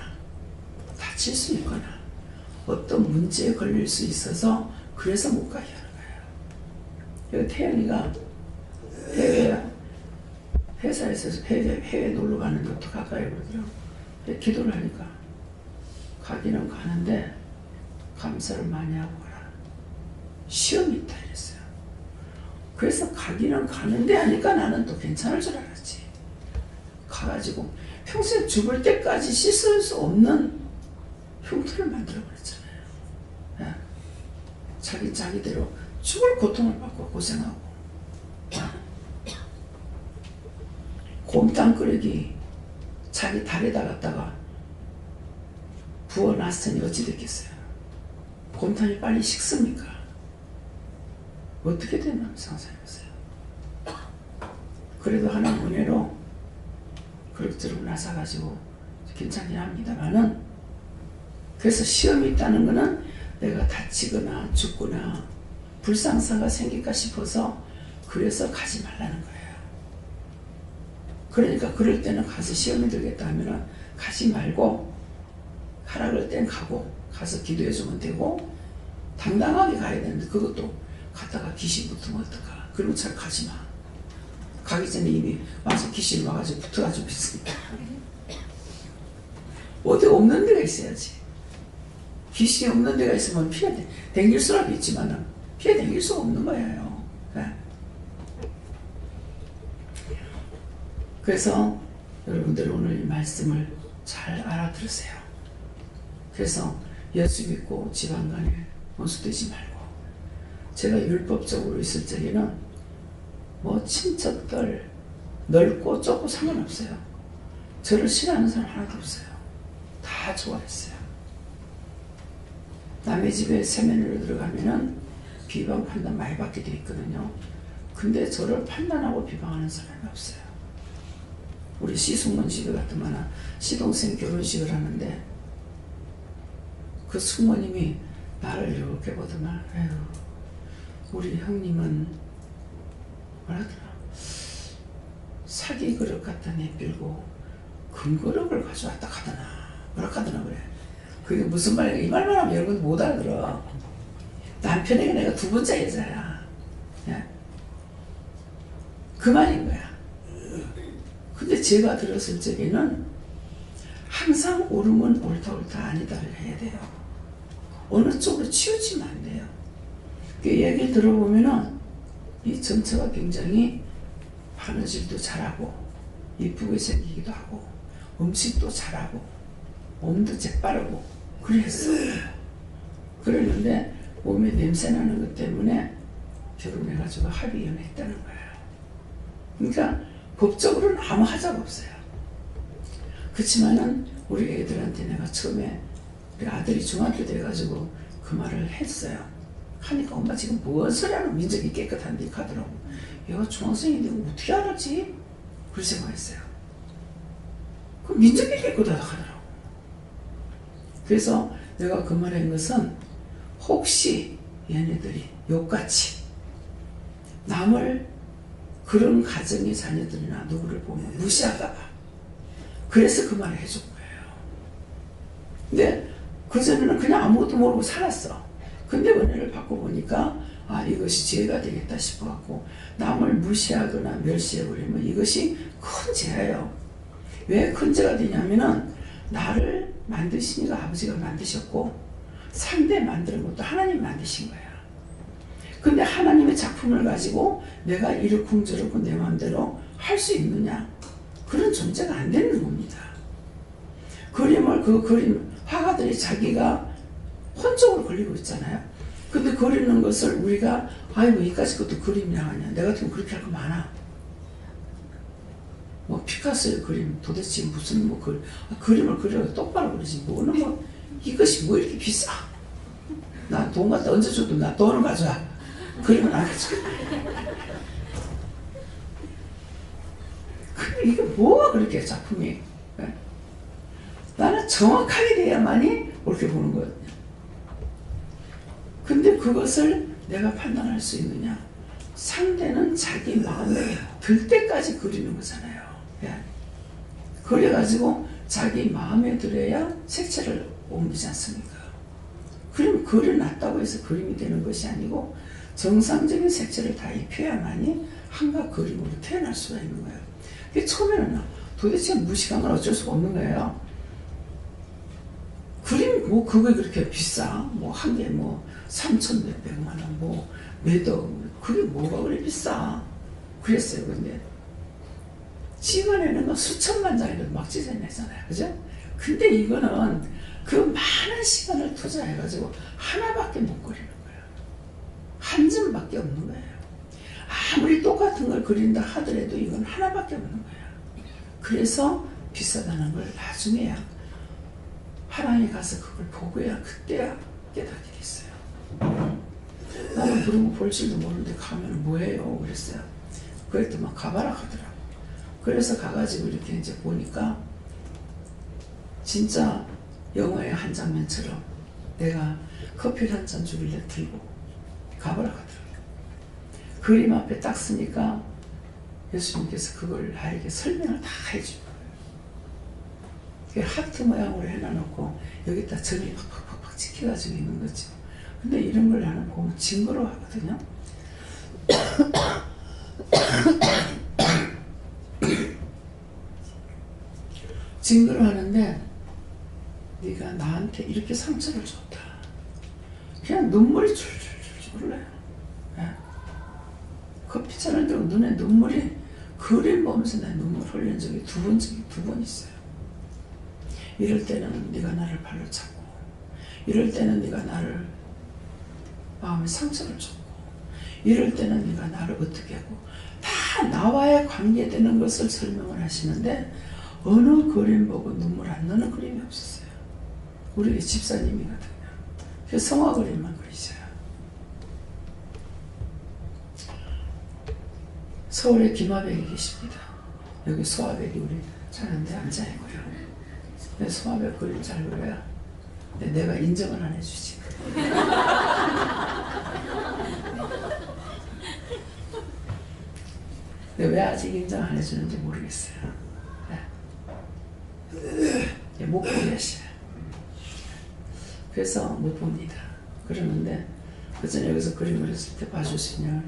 Speaker 1: 다칠 수 있거나 어떤 문제에 걸릴 수 있어서 그래서 못 가게 하는 거예요. 여기 태연이가 회사에서 해외 놀러 가는데 어떡할까요? 그러더라고. 기도를 하니까 가기는 가는데 감사를 많이 하고 가라. 시험이 있다 이랬어요. 그래서 가기는 가는데 하니까 나는 또 괜찮을 줄 알았지. 가가지고 평생 죽을 때까지 씻을 수 없는 흉터를 만들어버렸잖아요. 예. 자기대로 죽을 고통을 받고 고생하고 곰탕 끓이기 자기 다리에다 갖다가 부어놨으니 어찌 됐겠어요. 곰탕이 빨리 식습니까? 어떻게 되나 상상해보세요. 그래도 하나님 은혜로 그럭저럭 나서가지고 괜찮긴 합니다만은 그래서 시험이 있다는 거는 내가 다치거나 죽거나 불상사가 생길까 싶어서 그래서 가지 말라는 거예요. 그러니까 그럴 때는 가서 시험에 들겠다 하면은 가지 말고 가라 그럴 땐 가고 가서 기도해주면 되고 당당하게 가야 되는데 그것도 갔다가 귀신 붙으면 어떡하. 그러면 잘 가지 마. 가기 전에 이미 와서 귀신 와가지고 붙어가지고 있으니까. 어디 없는 데가 있어야지. 귀신이 없는 데가 있으면 피해 댕길 수라도 있지만은 피해 댕길 수가 없는 거예요. 네. 그래서 여러분들 오늘 이 말씀을 잘 알아들으세요. 그래서 예수 믿고 지방간에 원수되지 말고 제가 율법적으로 있을 적에는 뭐 친척들 넓고 좁고 상관없어요. 저를 싫어하는 사람 하나도 없어요. 다 좋아했어요. 남의 집에 세면으로 들어가면은 비방 판단 많이 받게 돼 있거든요. 근데 저를 판단하고 비방하는 사람이 없어요. 우리 시숙문 집에 갔더만 시동생 결혼식을 하는데 그 숙모님이 나를 이렇게 보더만 에휴 우리 형님은 뭐라더라 사기 그릇 갖다 내밀고 금그릇을 가져왔다 하더나 뭐라 하더나 그래. 그게 무슨 말이야. 이 말만 하면 여러분 못 알아들어. 남편에게 내가 두 번째 여자야. 예? 그 말인 거야. 근데 제가 들었을 적에는 항상 옳으면 옳다 아니다를 해야 돼요. 어느 쪽으로 치우치면 안 돼요. 그 얘기 들어보면은 이 전체가 굉장히 바느질도 잘하고 이쁘게 생기기도 하고 음식도 잘하고 몸도 재빠르고 그랬어. 그랬는데 몸에 냄새 나는 것 때문에 결혼해가지고 합의연애했다는 거예요. 그러니까 법적으로는 아무 하자가 없어요. 그렇지만은 우리 애들한테 내가 처음에 우리 아들이 중학교 돼가지고 그 말을 했어요. 하니까 엄마 지금 뭔 소리 하는 민족이 깨끗한데 이렇게 하더라고. 얘가 중학생인데 어떻게 알았지? 그런 생각했어요. 그 민족이 깨끗하다 하더라고. 그래서 내가 그 말한 것은 혹시 얘네들이 욕같이 남을 그런 가정의 자녀들이나 누구를 보면 무시할까봐 그래서 그 말을 해준 거예요. 근데 그전에는 그냥 아무것도 모르고 살았어. 근데 은혜를 받고 보니까 아 이것이 죄가 되겠다 싶어갖고 남을 무시하거나 멸시해버리면 이것이 큰 죄예요. 왜 큰 죄가 되냐면은 나를 만드시니까 아버지가 만드셨고 상대 만드는 것도 하나님 만드신 거야. 근데 하나님의 작품을 가지고 내가 이러쿵저러쿵 내 마음대로 할 수 있느냐? 그런 존재가 안 되는 겁니다. 그림을, 그 그림, 화가들이 자기가 혼적으로 그리고 있잖아요. 근데 그리는 것을 우리가 아이고 이까지 것도 그림이라 하냐. 내가 지금 그렇게 할 거 많아. 뭐 피카소의 그림 도대체 무슨 뭐 그림을 그려도 똑바로 그리지 뭐는 뭐 이것이 뭐 이렇게 비싸. 나 돈 갖다 얹어줘도 나 돈을 가져와. 그림은 안 가져가. 근데 이게 뭐가 그렇게 작품이. 나는 정확하게 돼야만이 옳게 보는 거거든요. 근데 그것을 내가 판단할 수 있느냐? 상대는 자기 마음에 들 때까지 그리는 거잖아요. 그래가지고 자기 마음에 들어야 색채를 옮기지 않습니까? 그림 그려놨다고 해서 그림이 되는 것이 아니고 정상적인 색채를 다 입혀야만이 한각 그림으로 태어날 수가 있는 거예요. 처음에는 도대체 무식한 건 어쩔 수가 없는 거예요. 그림 뭐 그게 그렇게 비싸? 뭐 한 개 뭐 3천 몇백만 원 뭐 몇억 그게 뭐가 그래 비싸? 그랬어요. 근데 찍어내는 건 수천만 장이라도 막 찍어내잖아요. 그죠? 근데 이거는 그 많은 시간을 투자해가지고 하나밖에 못 그리는 거예요. 한 점밖에 없는 거예요. 아무리 똑같은 걸 그린다 하더라도 이건 하나밖에 없는 거예요. 그래서 비싸다는 걸 나중에야 하나님이 가서 그걸 보고야 그때야 깨닫게 됐어요. 나는 그런 거 볼 줄도 모르는데 가면 뭐해요? 그랬어요. 그랬더니 막 가봐라 하더라고. 그래서 가가지고 이렇게 이제 보니까 진짜 영화의 한 장면처럼 내가 커피를 한 잔 주길래 들고 가보라 하더라고요. 그림 앞에 딱 쓰니까 예수님께서 그걸 나에게 설명을 다 해준 거예요. 하트 모양으로 해놔놓고 여기다 점이 팍팍팍 찍혀가지고 있는 거죠. 근데 이런 걸 나는 보면 징그러워 하거든요. 징그러워하는데 네가 나한테 이렇게 상처를 줬다. 그냥 눈물이 줄줄줄 흘러요. 커피잔을 들고 눈에 눈물이 그림 보면서 내 눈물 흘린 적이 두 번 있어요. 이럴 때는 네가 나를 발로 잡고 이럴 때는 네가 나를 마음에 상처를 줬고 이럴 때는 네가 나를 어떻게 하고 다 나와의 관계되는 것을 설명을 하시는데 어느 그림 보고 눈물 안 나는 그림이 없었어요. 우리 집사님이거든요. 그래서 성화 그림만 그리셔요. 서울에 김화백이 계십니다. 여기 소화백이 우리 자는데 앉아있고요. 근데 소화백 그림 잘 그려요. 근데 내가 인정을 안 해주지. 근데 왜 아직 인정 안 해주는지 모르겠어요. 못 보게 하셔요. 그래서 못 봅니다. 그러는데 그 전에 여기서 그림을 했을 때 봐줄 수 있냐고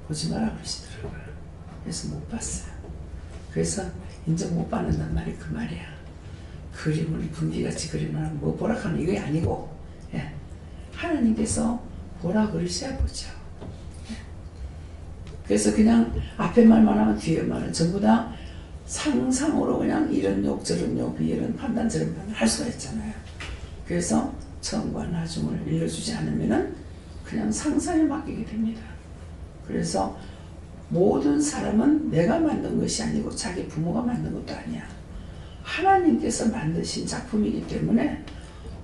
Speaker 1: 보지 마라 그러시더라고요. 그래서 못 봤어요. 그래서 인정 못 받는단 말이 그 말이야. 그림을 분기같이 그림을 뭐 보라 하는 이게 아니고 하나님께서 보라 그러셔야 보죠. 그래서 그냥 앞에 말만 하면 뒤에 말은 전부 다 상상으로 그냥 이런 욕 저런 욕 이런 판단 저런 판단 할 수가 있잖아요. 그래서 처음과 나중을 일러주지 않으면은 그냥 상상에 맡기게 됩니다. 그래서 모든 사람은 내가 만든 것이 아니고 자기 부모가 만든 것도 아니야. 하나님께서 만드신 작품이기 때문에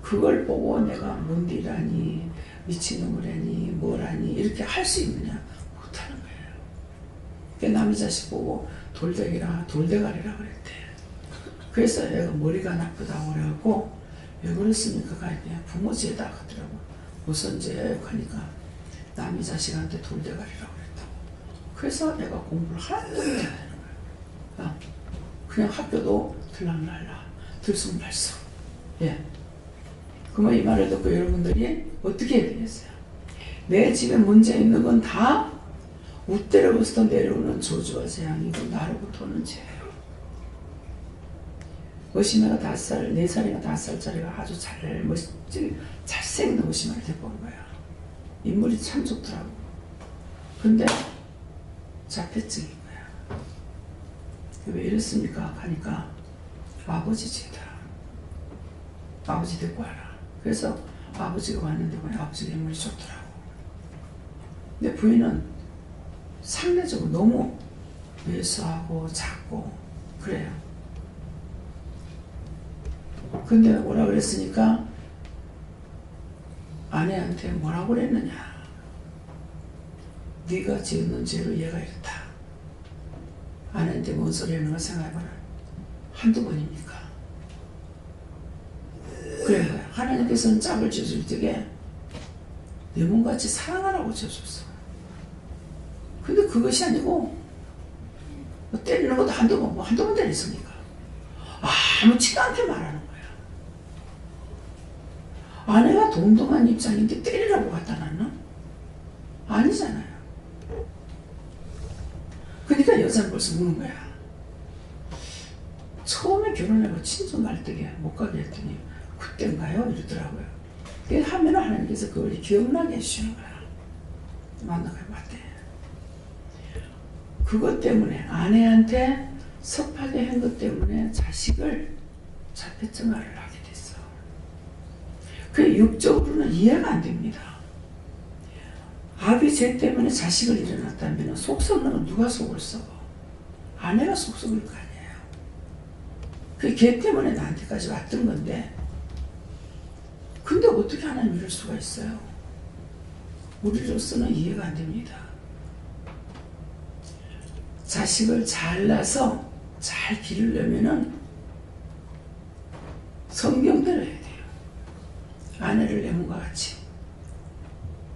Speaker 1: 그걸 보고 내가 뭔디라니 미친놈이라니 뭐라니 이렇게 할 수 있느냐 못하는 거예요. 그러니까 남의 자식 보고 돌대가리라 그랬대. 그래서 애가 머리가 나쁘다고 그래갖고 왜 그랬습니까? 그냥 부모 죄다 하더라고. 무슨 죄? 하니까 남의 자식한테 돌대가리라고 그랬다고. 그래서 애가 공부를 하나도 못하는 거야. 그냥 학교도 들락날락 들쑥날쑥. 그러면 이 말을 듣고 여러분들이 어떻게 해야 되겠어요? 내 집에 문제 있는 건 다 웃대로부터 내려오는 저주와 재앙이고 나로부터는 죄예요. 의심이가 5살, 4살이나 5살짜리가 아주 잘생긴 의심을 데리고 온 거야. 인물이 참 좋더라고. 근데 자폐증인 거야. 왜 이랬습니까? 하니까 아버지 죄다. 아버지 데리고 와라. 그래서 아버지가 왔는데 보니 아버지가 인물이 좋더라고. 근데 부인은 상대적으로 너무 왜소하고 작고 그래요. 근데 오라 그랬으니까 아내한테 뭐라고 그랬느냐. 네가 지은 죄로 얘가 이렇다. 아내한테 뭔 소리 하는 거 생각해봐라. 한두 번입니까? 그래, 하나님께서는 짝을 지어줄 적에 내 몸같이 사랑하라고 지어줬어. 근데 그것이 아니고 뭐 때리는 것도 한두 번 때렸으니까 아무렇지도 않게 말하는 거야. 아내가 동등한 입장인데 때리라고 갖다 놨나? 아니잖아요. 그러니까 여자는 벌써 우는 거야. 처음에 결혼해서 친정 갈등에 못 가게 했더니 그땐가요? 이러더라고요. 그래 하면 하나님께서 그걸 기억나게 해주시는 거야. 만나게 봤대. 그것 때문에 아내한테 섭하게 한 것 때문에 자식을 자폐증아를 하게 됐어. 그 육적으로는 이해가 안 됩니다. 아비 죄 때문에 자식을 일어났다면 속 썩는 건 누가 속을 썩어? 아내가 속 썩을 거 아니에요. 그 걔 때문에 나한테까지 왔던 건데 근데 어떻게 하나님 이럴 수가 있어요? 우리로서는 이해가 안 됩니다. 자식을 잘 낳아서 잘 기르려면은 성경대로 해야 돼요. 아내를 내 몸과 같이.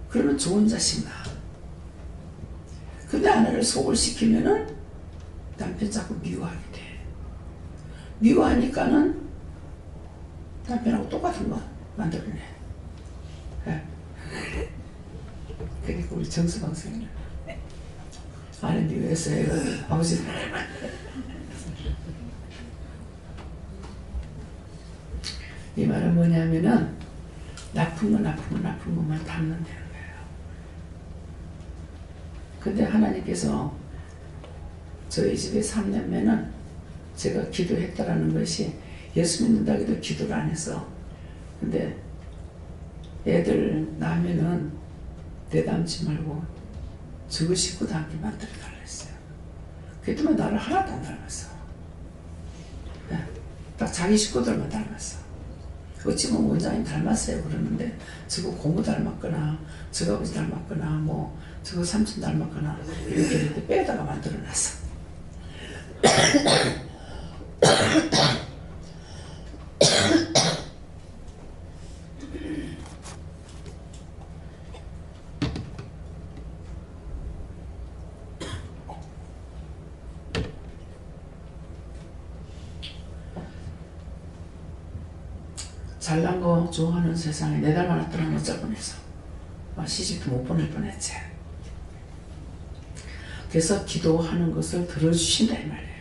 Speaker 1: 그러면 좋은 자식 낳아. 근데 아내를 속을 시키면은 남편 자꾸 미워하게 돼. 미워하니까는 남편하고 똑같은 거 만들어내. 네. 그러니까 우리 정수방송이는 아내 미워해서 아버지 이 말은 뭐냐면은 나쁜 것만 담는다는 거예요. 근데 하나님께서 저희 집에 3년매는 제가 기도했다라는 것이 예수 믿는다고 해도 기도를 안 했어. 근데 애들 낳으면은 내담지 말고 저거 식구 닮게 만들어달라 했어요. 그랬더니 나를 하나도 안 닮았어. 네. 딱 자기 식구들만 닮았어. 어찌 보면 원장님 닮았어요 그러는데 저거 고모 닮았거나 저거 아버지 닮았거나 뭐 저거 삼촌 닮았거나 이렇게 빼다가 만들어놨어. 잘난 거 좋아하는 세상에 4달 만났더니 못 잘 뻔해서 시집도 못 보낼 뻔했지. 그래서 기도하는 것을 들어주신다 이 말이에요.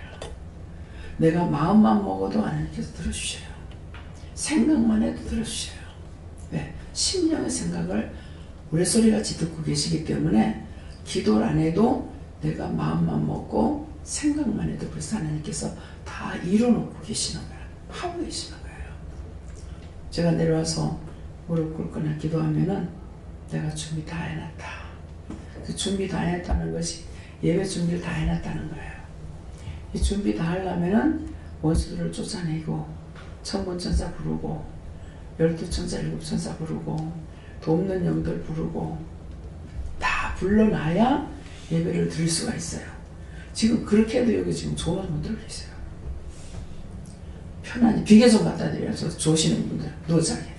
Speaker 1: 내가 마음만 먹어도 하나님께서 들어주셔요. 생각만 해도 들어주셔요. 왜? 심령의 생각을 우레소리같이 듣고 계시기 때문에 기도를 안 해도 내가 마음만 먹고 생각만 해도 벌써 하나님께서 다 이뤄놓고 계시는 거야. 하고 계시는 거예요. 제가 내려와서 무릎 꿇거나 기도하면은 내가 준비 다 해놨다. 그 준비 다 해놨다는 것이 예배 준비를 다 해놨다는 거예요. 이 준비 다 하려면은 원수들을 쫓아내고 천군천사 부르고 12천사 7천사 부르고 돕는 영들 부르고 다 불러놔야 예배를 드릴 수가 있어요. 지금 그렇게 해도 여기 지금 좋은 분들 계세요. 편안히 비계 좀 갖다 드려서 좋으시는 분들 누워자게.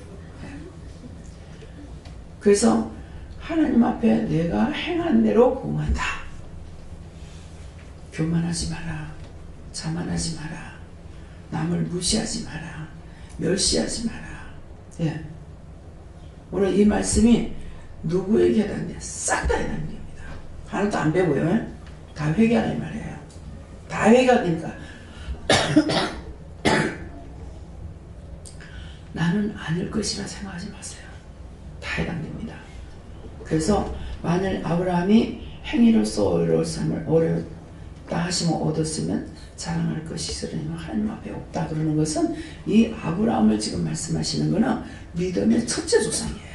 Speaker 1: 그래서 하나님 앞에 내가 행한 대로 공한다. 교만하지 마라. 자만하지 마라. 남을 무시하지 마라. 멸시하지 마라. 예. 오늘 이 말씀이 누구에게 해당돼? 싹 다 해당됩니다. 하나도 안 배고요. 다 회개하라 이 말이에요. 다 회개하니까 나는 아닐 것이라 생각하지 마세요. 다 해당됩니다. 그래서 만일 아브라함이 행위로서 어렵다 하시면 얻었으면 자랑할 것이 있으려면 하나님 앞에 없다. 그러는 것은 이 아브라함을 지금 말씀하시는 거는 믿음의 첫째 조상이에요.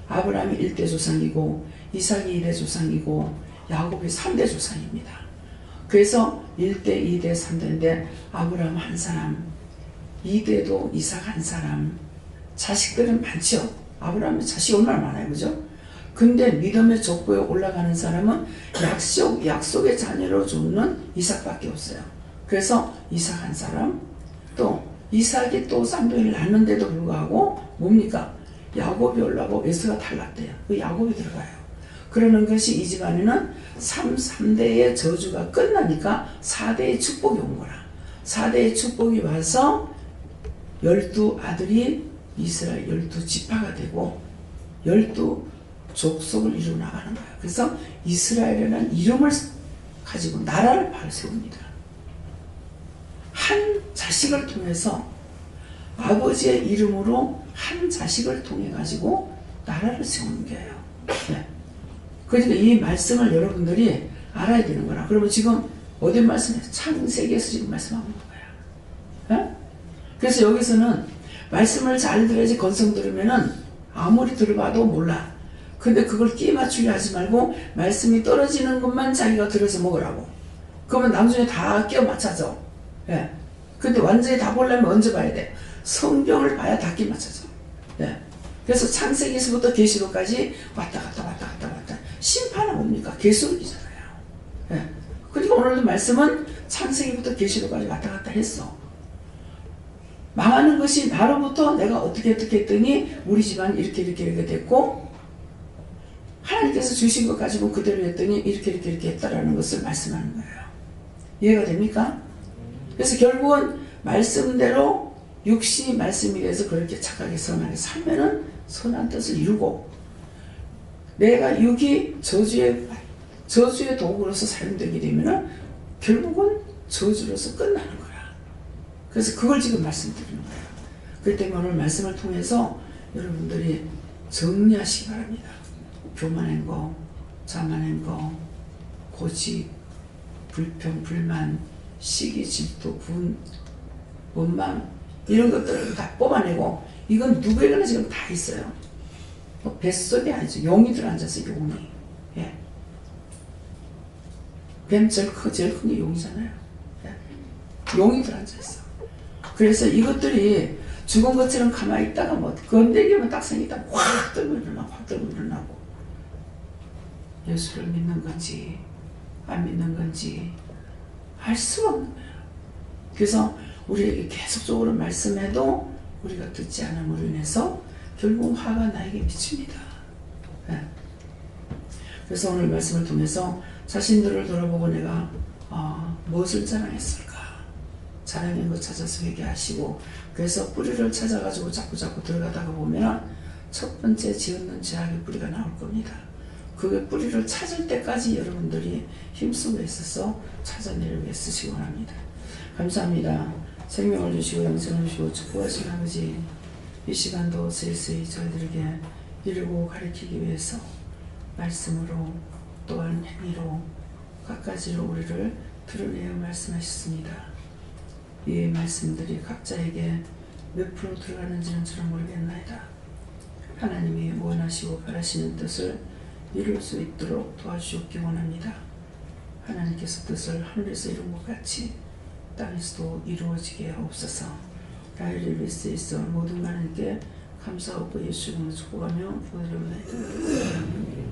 Speaker 1: 아브라함이 1대 조상이고 이삭이 2대 조상이고 야곱이 3대 조상입니다. 그래서 1대, 2대, 3대인데 아브라함 한 사람, 2대도 이삭 한 사람, 자식들은 많죠. 아브라함의 자식이 얼마나 많아요, 그죠? 근데 믿음의 족보에 올라가는 사람은 약속의 자녀로 주는 이삭밖에 없어요. 그래서 이삭 한 사람, 또 이삭이 또 쌍둥이를 낳는데도 불구하고 뭡니까? 야곱이 올라가고 에서가 탈락돼요. 그 야곱이 들어가요. 그러는 것이 이 집안에는 3대의 저주가 끝나니까 4대의 축복이 온 거라. 4대의 축복이 와서 12아들이 이스라엘 12지파가 되고 12족속을 이루어 나가는 거예요. 그래서 이스라엘이라는 이름을 가지고 나라를 세웁니다. 한 자식을 통해서 아버지의 이름으로 한 자식을 통해 가지고 나라를 세우는 거예요. 네. 그러니까 이 말씀을 여러분들이 알아야 되는 거라. 그러면 지금 어디 말씀이에요? 창세기에서 지금 말씀하고 있는 거예요. 네? 그래서 여기서는 말씀을 잘 들어야지 건성 들으면은 아무리 들어봐도 몰라. 근데 그걸 끼 맞추려 하지 말고 말씀이 떨어지는 것만 자기가 들어서 먹으라고. 그러면 나중에 다 끼워 맞춰져. 예. 근데 완전히 다 보려면 언제 봐야 돼? 성경을 봐야 다 끼 맞춰져. 예. 그래서 창세기에서부터 계시록까지 왔다 갔다. 심판은 뭡니까? 계시록이잖아요. 예. 그러니까 오늘도 말씀은 창세기부터 계시록까지 왔다 갔다 했어. 망하는 것이 나로부터 내가 어떻게 했더니 우리 집안 이렇게 됐고 하나님께서 주신 것 가지고 그대로 했더니 이렇게 했다라는 것을 말씀하는 거예요. 이해가 됩니까? 그래서 결국은 말씀대로 육신이 말씀이 돼서 그렇게 착하게 선하게 살면은 선한 뜻을 이루고 내가 육이 저주의 도구로서 사용되게 되면은 결국은 저주로서 끝나는 거야. 그래서 그걸 지금 말씀드리는 거예요. 그렇기 때문에 오늘 말씀을 통해서 여러분들이 정리하시기 바랍니다. 교만한 거, 자만한 거, 고집, 불평, 불만, 시기, 질투, 분, 원망 이런 것들을 다 뽑아내고 이건 누구에게나 지금 다 있어요. 뱃속에 아니죠. 용이 들어앉아서 용이. 예. 뱀 제일 큰 게 용이잖아요. 예. 용이 들어앉아있어. 그래서 이것들이 죽은 것처럼 가만히 있다가 뭐 건드리면 딱 생기다 확 들고 일어나고 예수를 믿는 건지 안 믿는 건지 알 수가 없는 거예요. 그래서 우리에게 계속적으로 말씀해도 우리가 듣지 않음으로 인해서 결국 화가 나에게 미칩니다. 네. 그래서 오늘 말씀을 통해서 자신들을 돌아보고 내가 무엇을 자랑했을까? 자랑인 것 찾아서 회개하시고 그래서 뿌리를 찾아가지고 자꾸 들어가다가 보면 첫 번째 지었는 죄악의 뿌리가 나올 겁니다. 그 뿌리를 찾을 때까지 여러분들이 힘쓰고 있어서 찾아내려고 애쓰시기 원합니다. 감사합니다. 생명을 주시고 영생을 주시고 축복하신 아버지, 이 시간도 슬슬 저희들에게 이루고 가르치기 위해서 말씀으로 또한 행위로 갖가지로 우리를 드러내어 말씀하셨습니다. 이 말씀들이 각자에게 몇 프로 들어가는지는 저는 모르겠나이다. 하나님이 원하시고 바라시는 뜻을 이룰 수 있도록 도와주시기 원합니다. 하나님께서 뜻을 하늘에서 이룬 것 같이 땅에서도 이루어지게 하옵소서. 라일을 위해서 있어 모든 하나님께 감사하고 예수 이름으로 축복하며 기도드립니다.